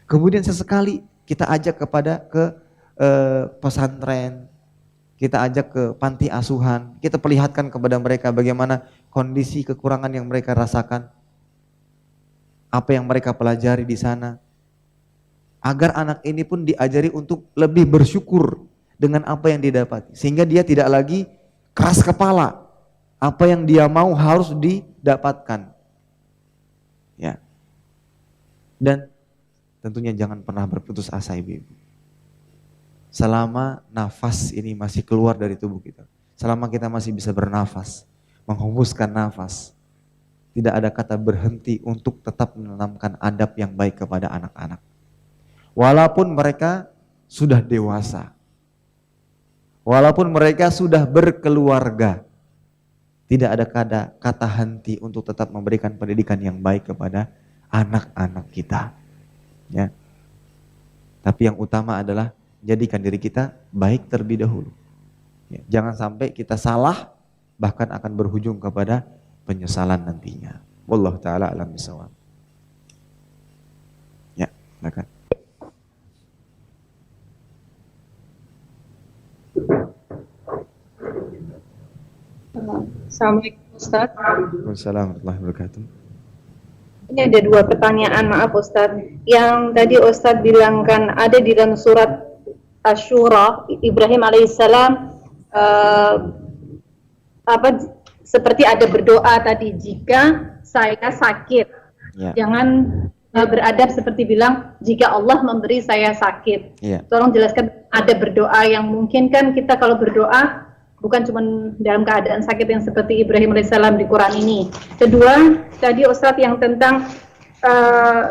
[SPEAKER 1] Kemudian sesekali kita ajak ke pesantren, kita ajak ke panti asuhan, kita perlihatkan kepada mereka bagaimana kondisi kekurangan yang mereka rasakan, apa yang mereka pelajari di sana, agar anak ini pun diajari untuk lebih bersyukur dengan apa yang didapati, sehingga dia tidak lagi keras kepala, apa yang dia mau harus didapatkan. Ya. Dan tentunya jangan pernah berputus asa ibu-ibu. Selama nafas ini masih keluar dari tubuh kita, selama kita masih bisa bernafas, menghembuskan nafas, tidak ada kata berhenti untuk tetap menanamkan adab yang baik kepada anak-anak. Walaupun mereka sudah dewasa, walaupun mereka sudah berkeluarga, tidak ada kata henti untuk tetap memberikan pendidikan yang baik kepada anak-anak kita. Ya. Tapi yang utama adalah jadikan diri kita baik terlebih dahulu. Ya. Jangan sampai kita salah, bahkan akan berujung kepada penyesalan nantinya. Wallahu taala alam bisawab. Ya, silakan.
[SPEAKER 4] Assalamualaikum Ustaz.
[SPEAKER 1] Waalaikumsalam warahmatullahi wabarakatuh.
[SPEAKER 4] Ini ada dua pertanyaan, maaf Ustaz. Yang tadi Ustaz bilangkan ada di dalam surat Asy-Syura, Ibrahim alaihissalam seperti ada berdoa tadi, jika saya sakit.
[SPEAKER 1] Ya.
[SPEAKER 4] Jangan beradab seperti bilang jika Allah memberi saya sakit.
[SPEAKER 1] Ya.
[SPEAKER 4] Tolong jelaskan, ada berdoa yang mungkin kan kita kalau berdoa bukan cuma dalam keadaan sakit yang seperti Ibrahim alaihissalam di Quran ini. Kedua, tadi Ustadz yang tentang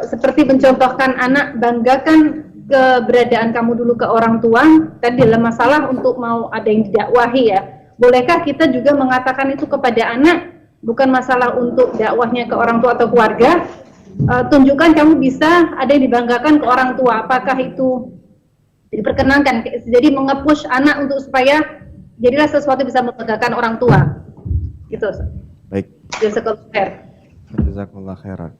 [SPEAKER 4] seperti mencontohkan anak, banggakan keberadaan kamu dulu ke orang tua. Tadi dalam masalah untuk mau ada yang didakwahi ya. Bolehkah kita juga mengatakan itu kepada anak, bukan masalah untuk dakwahnya ke orang tua atau keluarga, tunjukkan kamu bisa ada yang dibanggakan ke orang tua. Apakah itu diperkenankan? Jadi mengepush anak untuk supaya jadilah sesuatu bisa membanggakan orang tua, gitu.
[SPEAKER 1] Baik. Jazakallah khairan.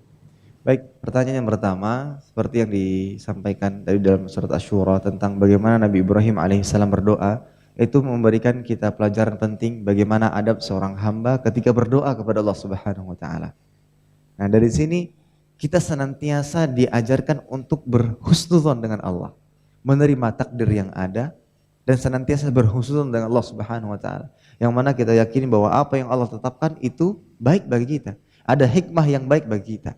[SPEAKER 1] Baik, pertanyaan yang pertama seperti yang disampaikan tadi dalam surat Asy-Syura tentang bagaimana Nabi Ibrahim alaihissalam berdoa, itu memberikan kita pelajaran penting bagaimana adab seorang hamba ketika berdoa kepada Allah Subhanahu wa taala. Nah, dari sini kita senantiasa diajarkan untuk berhusnudzon dengan Allah, menerima takdir yang ada, dan senantiasa berhusnuzon dengan Allah Subhanahu wa taala. Yang mana kita yakini bahwa apa yang Allah tetapkan itu baik bagi kita. Ada hikmah yang baik bagi kita.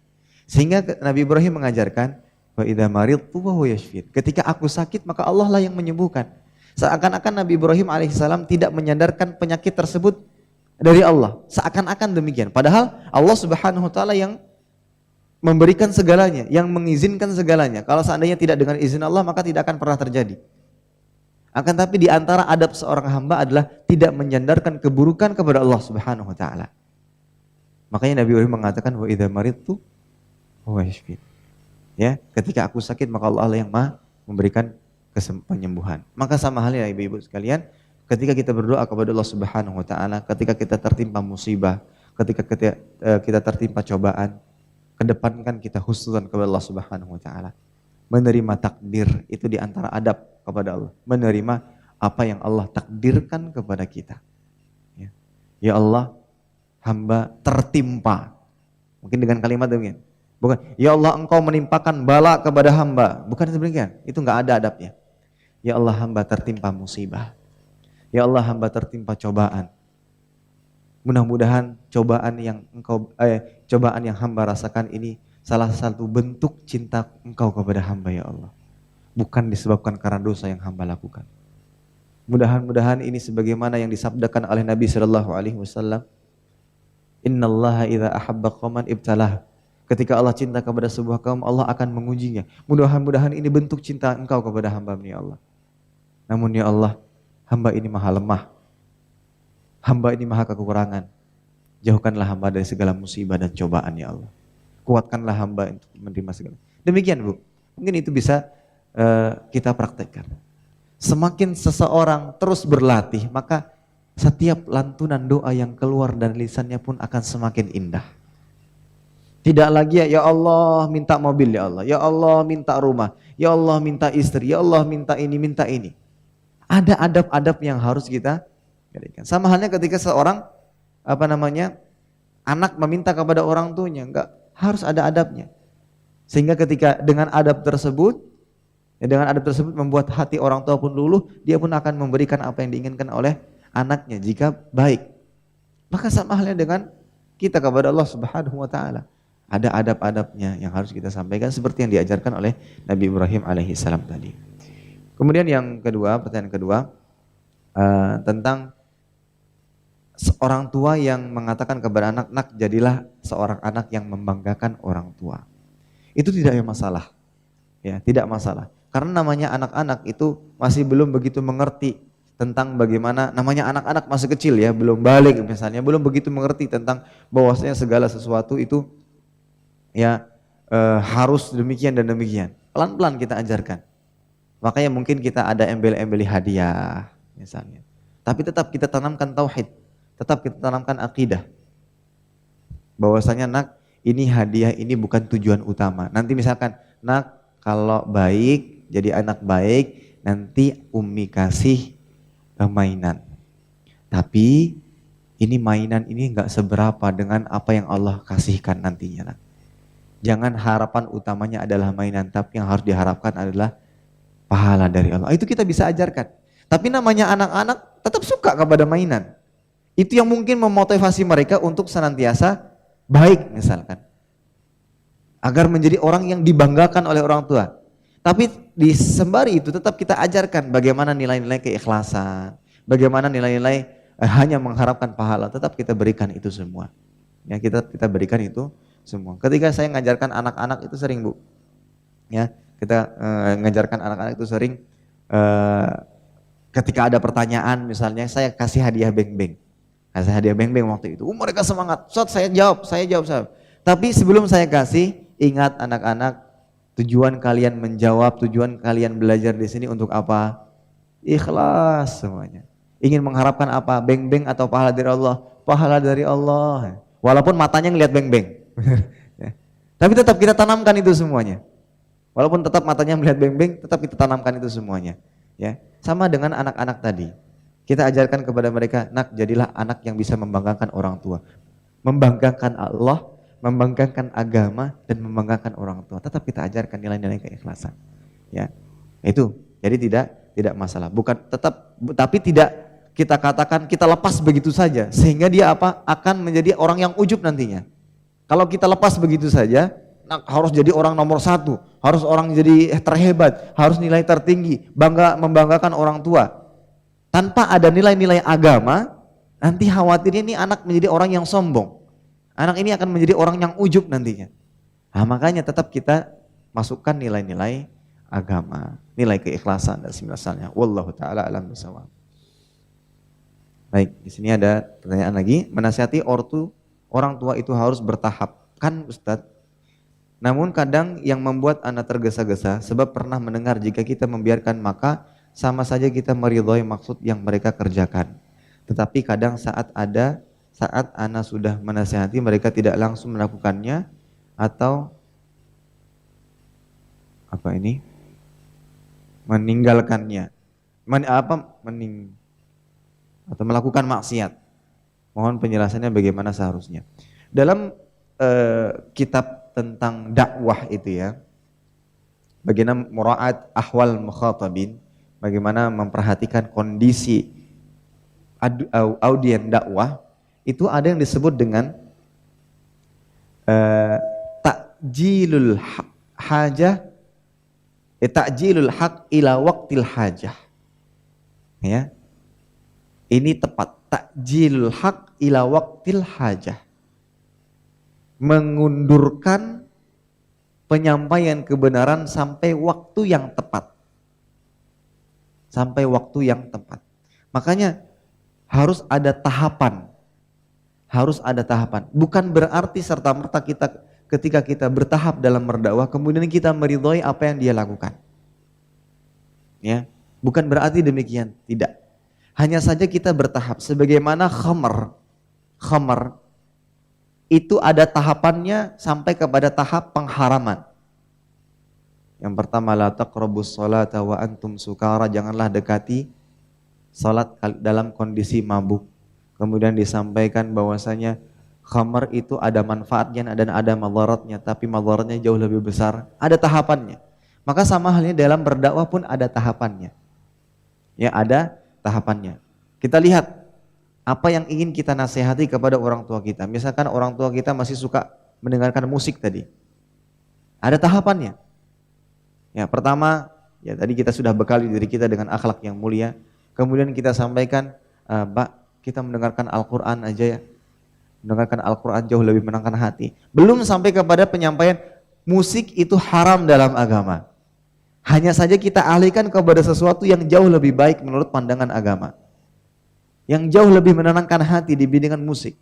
[SPEAKER 1] Sehingga Nabi Ibrahim mengajarkan, wa idza maridtu wa huwa yashfin. Ketika aku sakit maka Allah lah yang menyembuhkan. Seakan-akan Nabi Ibrahim alaihissalam tidak menyandarkan penyakit tersebut dari Allah. Seakan-akan demikian. Padahal Allah Subhanahu wa taala yang memberikan segalanya, yang mengizinkan segalanya. Kalau seandainya tidak dengan izin Allah maka tidak akan pernah terjadi. Akan tapi di antara adab seorang hamba adalah tidak menyandarkan keburukan kepada Allah Subhanahu wa taala. Makanya Nabi Ibrahim mengatakan wa idza maridtu huwa yashfin. Ya, ketika aku sakit maka Allah yang Maha memberikan penyembuhan. Maka sama halnya ibu-ibu sekalian, ketika kita berdoa kepada Allah Subhanahu wa taala, ketika kita tertimpa musibah, ketika kita tertimpa cobaan, kedepankan kita husnudzon kepada Allah Subhanahu wa taala. Menerima takdir itu di antara adab kepada Allah. Menerima apa yang Allah takdirkan kepada kita. Ya Allah, hamba tertimpa. Mungkin dengan kalimat demikian. Bukan, ya Allah engkau menimpakan bala kepada hamba. Bukan demikian, itu enggak ada adabnya. Ya Allah hamba tertimpa musibah. Ya Allah hamba tertimpa cobaan. Mudah-mudahan cobaan yang hamba rasakan ini salah satu bentuk cinta engkau kepada hamba ya Allah. Bukan disebabkan karena dosa yang hamba lakukan. Mudah-mudahan ini sebagaimana yang disabdakan oleh Nabi sallallahu alaihi wasallam, innallaha idza ahabba qauman ibtalah. Ketika Allah cinta kepada sebuah kaum, Allah akan mengujinya. Mudah-mudahan ini bentuk cinta engkau kepada hamba-Mu ya Allah. Namun ya Allah, hamba ini maha lemah. Hamba ini maha kekurangan. Jauhkanlah hamba dari segala musibah dan cobaan ya Allah. Kuatkanlah hamba untuk menerima segala. Demikian Bu. Mungkin itu bisa kita praktekkan. Semakin seseorang terus berlatih, maka setiap lantunan doa yang keluar dari lisannya pun akan semakin indah. Tidak lagi ya Allah minta mobil ya Allah, ya Allah minta rumah, ya Allah minta istri, ya Allah minta ini, minta ini. Ada adab-adab yang harus kita jadikan. Sama halnya ketika seorang anak meminta kepada orang tuanya, enggak harus ada adabnya. Sehingga ketika dengan adab tersebut membuat hati orang tua pun luluh, dia pun akan memberikan apa yang diinginkan oleh anaknya jika baik. Maka sama halnya dengan kita kepada Allah Subhanahu wa taala. Ada adab-adabnya yang harus kita sampaikan seperti yang diajarkan oleh Nabi Ibrahim alaihissalam tadi. Kemudian yang kedua, pertanyaan kedua tentang seorang tua yang mengatakan kepada anak-anak, jadilah seorang anak yang membanggakan orang tua. Itu tidak ada masalah. Ya, tidak masalah. Karena namanya anak-anak itu masih belum begitu mengerti tentang bagaimana, namanya anak-anak masih kecil ya, belum balik misalnya, belum begitu mengerti tentang bahwasanya segala sesuatu itu ya harus demikian dan demikian. Pelan-pelan kita ajarkan. Makanya mungkin kita ada embel-embeli hadiah misalnya. Tapi tetap kita tanamkan tauhid, tetap kita tanamkan akidah. Bahwasanya nak, ini hadiah ini bukan tujuan utama. Nanti misalkan, nak kalau baik, jadi anak baik, nanti Umi kasih mainan. Tapi ini mainan ini enggak seberapa dengan apa yang Allah kasihkan nantinya. Jangan harapan utamanya adalah mainan, tapi yang harus diharapkan adalah pahala dari Allah. Itu kita bisa ajarkan. Tapi namanya anak-anak tetap suka kepada mainan. Itu yang mungkin memotivasi mereka untuk senantiasa baik misalkan. Agar menjadi orang yang dibanggakan oleh orang tua. Tapi di sembari itu tetap kita ajarkan bagaimana nilai-nilai keikhlasan, bagaimana nilai-nilai hanya mengharapkan pahala, tetap kita berikan itu semua. Ya, kita berikan itu semua. Ketika saya ngajarkan anak-anak itu sering Bu, ya kita ngajarkan anak-anak itu sering ketika ada pertanyaan misalnya saya kasih hadiah beng-beng, kasih hadiah beng-beng waktu itu. Mereka semangat, Ustaz saya jawab. Tapi sebelum saya kasih, ingat anak-anak, tujuan kalian menjawab, tujuan kalian belajar di sini untuk apa? Ikhlas semuanya. Ingin mengharapkan apa? Beng-beng atau pahala dari Allah? Pahala dari Allah. Walaupun matanya ngelihat beng-beng. Tapi tetap kita tanamkan itu semuanya. Walaupun tetap matanya melihat beng-beng, tetap kita tanamkan itu semuanya. Ya, sama dengan anak-anak tadi. Kita ajarkan kepada mereka, nak jadilah anak yang bisa membanggakan orang tua. Membanggakan Allah, membanggakan agama, dan membanggakan orang tua. Tetap kita ajarkan nilai-nilai keikhlasan. Ya, itu. Jadi tidak masalah. Tapi tidak kita katakan kita lepas begitu saja, sehingga dia akan menjadi orang yang ujub nantinya. Kalau kita lepas begitu saja, harus jadi orang nomor satu, harus orang jadi terhebat, harus nilai tertinggi, membanggakan orang tua. Tanpa ada nilai-nilai agama, nanti khawatirnya ini anak menjadi orang yang sombong. Anak ini akan menjadi orang yang ujub nantinya. Nah, makanya tetap kita masukkan nilai-nilai agama, nilai keikhlasan dan semisalnya. Wallahu taala alam bisawab. Baik, di sini ada pertanyaan lagi. Menasihati orang tua itu harus bertahap. Kan Ustadz, Namun kadang yang membuat ana tergesa-gesa sebab pernah mendengar jika kita membiarkan maka sama saja kita meridhoi maksud yang mereka kerjakan. Tetapi kadang saat ana sudah menasihati mereka tidak langsung melakukannya atau meninggalkannya. Atau melakukan maksiat. Mohon penjelasannya bagaimana seharusnya. Dalam kitab tentang dakwah itu ya, bagaimana mura'at ahwal mukhatabin, bagaimana memperhatikan kondisi audien dakwah, itu ada yang disebut dengan ta'jilul hajah, ta'jilul haq ila waqtil hajah. Ya. Ini tepat, ta'jilul haq ila waqtil hajah. Mengundurkan penyampaian kebenaran sampai waktu yang tepat. Sampai waktu yang tepat. Makanya harus ada tahapan. Harus ada tahapan. Bukan berarti serta-merta kita ketika kita bertahap dalam berdakwah kemudian kita meridhoi apa yang dia lakukan. Ya, bukan berarti demikian, tidak. Hanya saja kita bertahap sebagaimana khamar itu ada tahapannya sampai kepada tahap pengharaman. Yang pertama, la taqrabus sholata wa antum sukara, janganlah dekati salat dalam kondisi mabuk. Kemudian disampaikan bahwasanya khamar itu ada manfaatnya dan ada madaratnya, tapi madaratnya jauh lebih besar. Ada tahapannya. Maka sama halnya dalam berdakwah pun ada tahapannya. Ya, ada tahapannya. Kita lihat apa yang ingin kita nasihati kepada orang tua kita. Misalkan orang tua kita masih suka mendengarkan musik tadi. Ada tahapannya. Ya, pertama, ya tadi kita sudah bekali diri kita dengan akhlak yang mulia. Kemudian kita sampaikan, Pak, kita mendengarkan Al-Quran aja ya. Mendengarkan Al-Quran jauh lebih menenangkan hati. Belum sampai kepada penyampaian musik itu haram dalam agama. Hanya saja kita alihkan kepada sesuatu yang jauh lebih baik menurut pandangan agama. Yang jauh lebih menenangkan hati dibandingkan musik.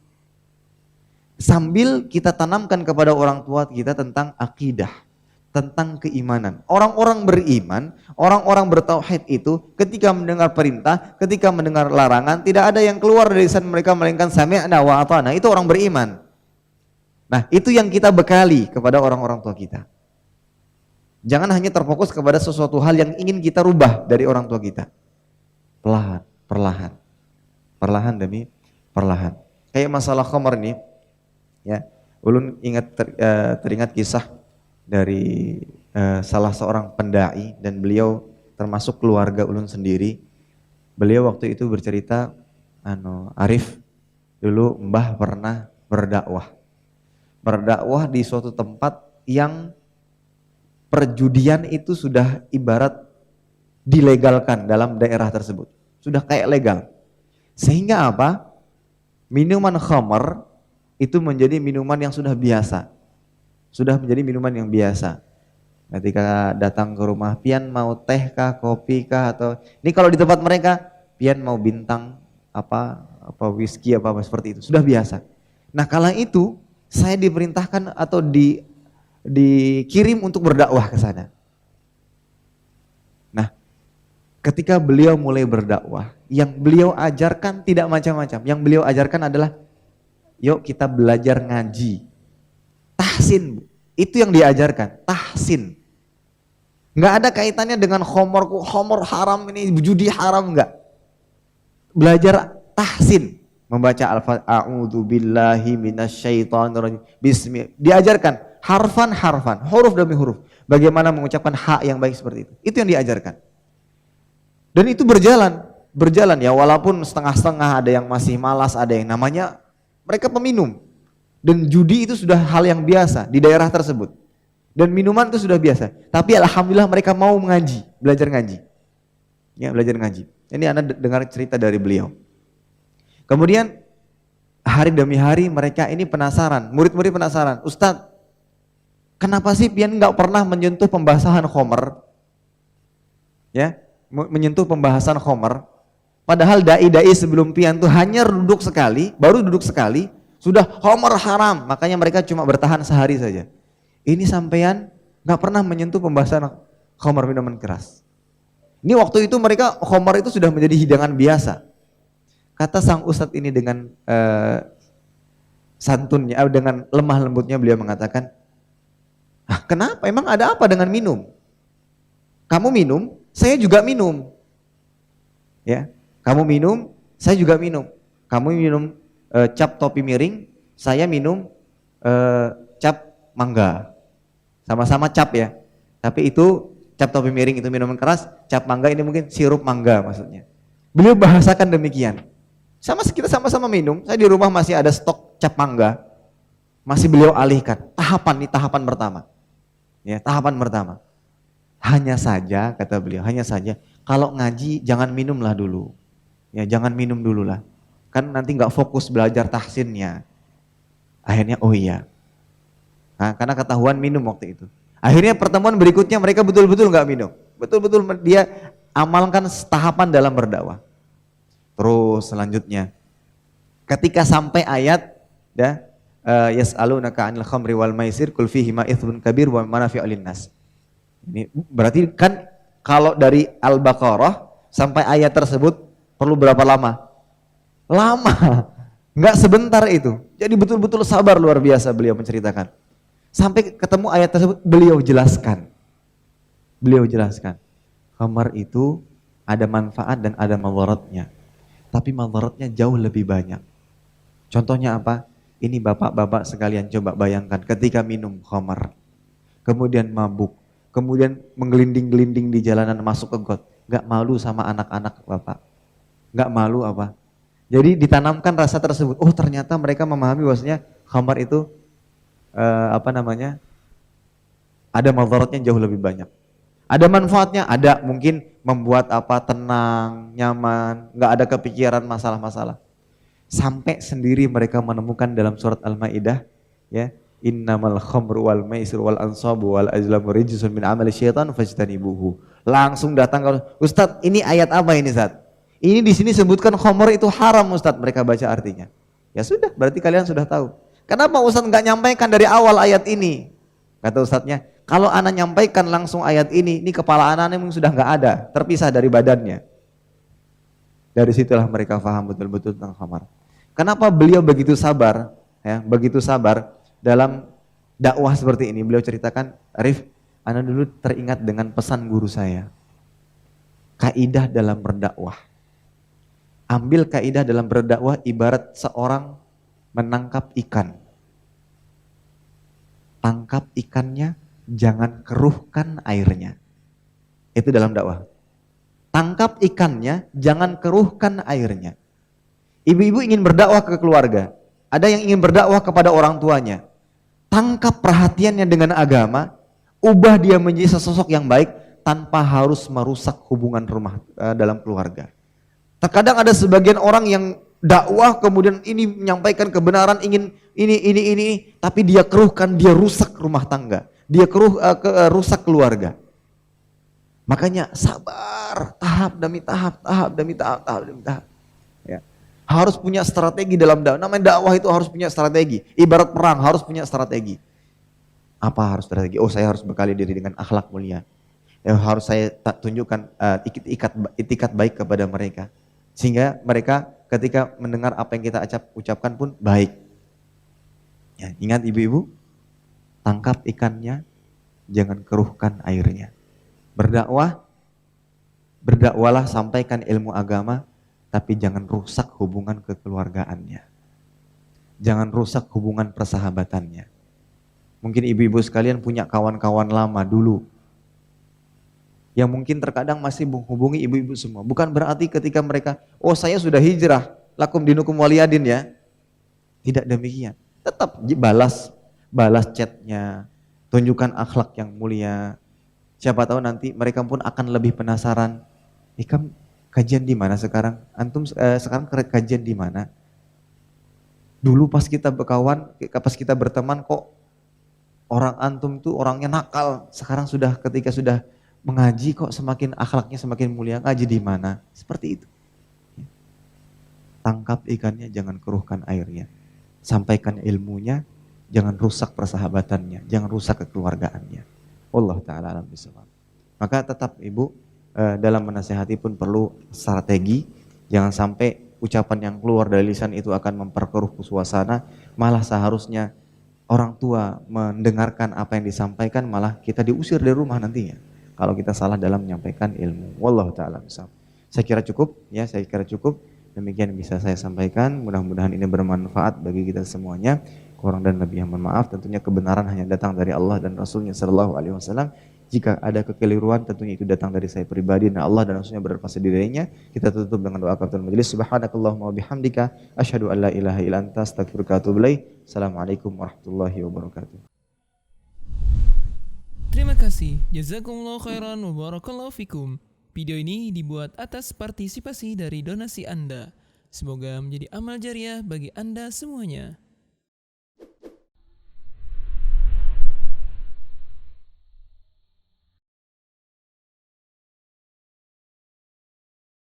[SPEAKER 1] Sambil kita tanamkan kepada orang tua kita tentang akidah, tentang keimanan. Orang-orang beriman, orang-orang bertauhid itu ketika mendengar perintah, ketika mendengar larangan, tidak ada yang keluar dari lisan mereka melainkan sami'na wa ata'na. Itu orang beriman. Nah, itu yang kita bekali kepada orang-orang tua kita. Jangan hanya terfokus kepada sesuatu hal yang ingin kita rubah dari orang tua kita. Perlahan demi perlahan. Kayak masalah khamar ini, ya, ulun teringat kisah dari salah seorang pendai dan beliau termasuk keluarga ulun sendiri. Beliau waktu itu bercerita, Arif, dulu mbah pernah berdakwah di suatu tempat yang perjudian itu sudah ibarat dilegalkan dalam daerah tersebut, sudah kayak legal. Sehingga apa? Minuman khamar itu menjadi minuman yang sudah biasa. Sudah menjadi minuman yang biasa. Ketika datang ke rumah, pian mau teh kah, kopi kah, atau ini kalau di tempat mereka, pian mau bintang apa whisky apa seperti itu. Sudah biasa. Nah, kala itu saya diperintahkan atau dikirim untuk berdakwah ke sana. Nah, ketika beliau mulai berdakwah, yang beliau ajarkan tidak macam-macam. Yang beliau ajarkan adalah, yuk kita belajar ngaji. Tahsin, itu yang diajarkan, tahsin. Nggak ada kaitannya dengan khamar haram ini, judi haram, enggak. Belajar tahsin, membaca al-Fatihah, a'udzu billahi minasyaitonir rajim. Bismillah. Diajarkan harfan, huruf demi huruf. Bagaimana mengucapkan hak yang baik seperti itu. Itu yang diajarkan. Dan itu berjalan ya, walaupun setengah-setengah, ada yang masih malas, ada yang namanya mereka peminum. Dan judi itu sudah hal yang biasa di daerah tersebut. Dan minuman itu sudah biasa. Tapi alhamdulillah mereka mau mengaji, belajar ngaji. Ya, belajar ngaji. Ini Anda dengar cerita dari beliau. Kemudian hari demi hari mereka ini penasaran, murid-murid penasaran, Ustadz, kenapa sih pian nggak pernah menyentuh pembahasan khamar? Ya, menyentuh pembahasan khamar. Padahal dai-dai sebelum pian tuh hanya baru duduk sekali, sudah khamar haram. Makanya mereka cuma bertahan sehari saja. ini sampean nggak pernah menyentuh pembahasan khamar minuman keras. Ini waktu itu mereka khamar itu sudah menjadi hidangan biasa. Kata sang ustadz ini dengan santunnya, dengan lemah lembutnya beliau mengatakan, kenapa? Emang ada apa dengan minum? Kamu minum, saya juga minum. Ya, kamu minum, saya juga minum. Kamu minum cap topi miring, saya minum cap mangga. Sama-sama cap ya. Tapi itu cap topi miring itu minuman keras, cap mangga ini mungkin sirup mangga maksudnya. Beliau bahasakan demikian. Kita sama-sama minum. Saya di rumah masih ada stok cap mangga. Masih beliau alihkan. Tahapan pertama. Ya, tahapan pertama. Hanya saja kata beliau, hanya saja kalau ngaji jangan minumlah dulu. Ya, jangan minum dulu lah. Kan nanti nggak fokus belajar tahsinnya. Akhirnya oh iya. Nah, karena ketahuan minum waktu itu. Akhirnya pertemuan berikutnya mereka betul-betul nggak minum. Betul-betul dia amalkan tahapan dalam berdakwah. Terus selanjutnya, ketika sampai ayat yas'alunaka 'anil khamri wal maisir qul fihima itsmun kabir wa manafi'u linnas. Ini berarti kan kalau dari Al-Baqarah sampai ayat tersebut perlu berapa lama? Lama. Enggak sebentar itu. Jadi betul-betul sabar luar biasa beliau menceritakan. Sampai ketemu ayat tersebut beliau jelaskan. Khamar itu ada manfaat dan ada madaratnya. Tapi madaratnya jauh lebih banyak. Contohnya apa? Ini bapak-bapak sekalian coba bayangkan ketika minum khamar. Kemudian mabuk. Kemudian menggelinding-gelinding di jalanan masuk ke got. Gak malu sama anak-anak bapak. Gak malu apa? Jadi ditanamkan rasa tersebut. Oh ternyata mereka memahami bahwasanya khamar itu ada madaratnya jauh lebih banyak. Ada manfaatnya, ada mungkin membuat tenang, nyaman, nggak ada kepikiran masalah-masalah. Sampai sendiri mereka menemukan dalam surat Al-Maidah, ya, innamal khamru wal maisir wal ansabu wal azlamu rijsun min amali syaitan fajtanibuhu. Langsung datang ke Ustadz, ini ayat apa ini Ustadz? Ini di sini sebutkan khamr itu haram Ustadz, mereka baca artinya. Ya sudah, berarti kalian sudah tahu. Kenapa Ustadz nggak nyampaikan dari awal ayat ini? Kata Ustadznya, kalau anak nyampaikan langsung ayat ini kepala anak memang sudah nggak ada, terpisah dari badannya. Dari situlah mereka paham betul-betul tentang khamar. Kenapa beliau begitu sabar, ya, begitu sabar dalam dakwah seperti ini? Beliau ceritakan, Arif, anak dulu teringat dengan pesan guru saya. Kaidah dalam berdakwah. Ambil kaidah dalam berdakwah ibarat seorang menangkap ikan. Tangkap ikannya, jangan keruhkan airnya. Itu dalam dakwah. Tangkap ikannya, jangan keruhkan airnya. Ibu-ibu ingin berdakwah ke keluarga. Ada yang ingin berdakwah kepada orang tuanya. Tangkap perhatiannya dengan agama, ubah dia menjadi sesosok yang baik tanpa harus merusak hubungan rumah dalam keluarga. Terkadang ada sebagian orang yang dakwah kemudian ini menyampaikan kebenaran, ingin ini, tapi dia keruhkan, dia rusak rumah tangga, dia rusak keluarga. Makanya sabar, tahap demi tahap. Ya. Harus punya strategi dalam dakwah. Namanya dakwah itu harus punya strategi. Ibarat perang harus punya strategi. Apa harus strategi? Oh, saya harus bekali diri dengan akhlak mulia. Ya, harus saya tunjukkan itikat baik kepada mereka. Sehingga mereka ketika mendengar apa yang kita ucapkan pun baik. Ya, ingat ibu-ibu, tangkap ikannya, jangan keruhkan airnya. Berdakwalah, sampaikan ilmu agama, tapi jangan rusak hubungan kekeluargaannya. Jangan rusak hubungan persahabatannya. Mungkin ibu-ibu sekalian punya kawan-kawan lama dulu, yang mungkin terkadang masih menghubungi ibu-ibu semua. Bukan berarti ketika mereka, oh saya sudah hijrah, lakum dinukum waliyadin ya. Tidak demikian. Tetap balas chatnya, tunjukkan akhlak yang mulia. Siapa tahu nanti mereka pun akan lebih penasaran. Kamu kajian di mana sekarang? Antum sekarang kajian di mana? Dulu pas kita berkawan, pas kita berteman kok orang antum tuh orangnya nakal. Sekarang ketika sudah mengaji kok semakin akhlaknya semakin mulia. Ngaji di mana? Seperti itu. Tangkap ikannya, jangan keruhkan airnya. Sampaikan ilmunya, jangan rusak persahabatannya, jangan rusak kekeluargaannya. Wallahu taala alam bisawab. Maka tetap ibu dalam menasehati pun perlu strategi, jangan sampai ucapan yang keluar dari lisan itu akan memperkeruh suasana, malah seharusnya orang tua mendengarkan apa yang disampaikan, malah kita diusir dari rumah nantinya kalau kita salah dalam menyampaikan ilmu. Wallahu taala bisawab. Saya kira cukup ya, saya kira cukup. Demikian bisa saya sampaikan, mudah-mudahan ini bermanfaat bagi kita semuanya. Kurang dan lebih yang mohon maaf, tentunya kebenaran hanya datang dari Allah dan Rasulnya sallallahu alaihi wasallam. Jika ada kekeliruan tentunya itu datang dari saya pribadi dan Allah dan Rasulnya berpasrah dirinya. Kita tutup dengan doa kafaratul majelis. Subhanakallahumma wa bihamdika asyhadu an la ilaha illa anta astaghfiruka wa atubu ilaik. Assalamualaikum warahmatullahi wabarakatuh.
[SPEAKER 5] Terima kasih. Jazakumullah khairan wa barakallahu fikum. Video ini dibuat atas partisipasi dari donasi Anda. Semoga menjadi amal jariah bagi Anda semuanya.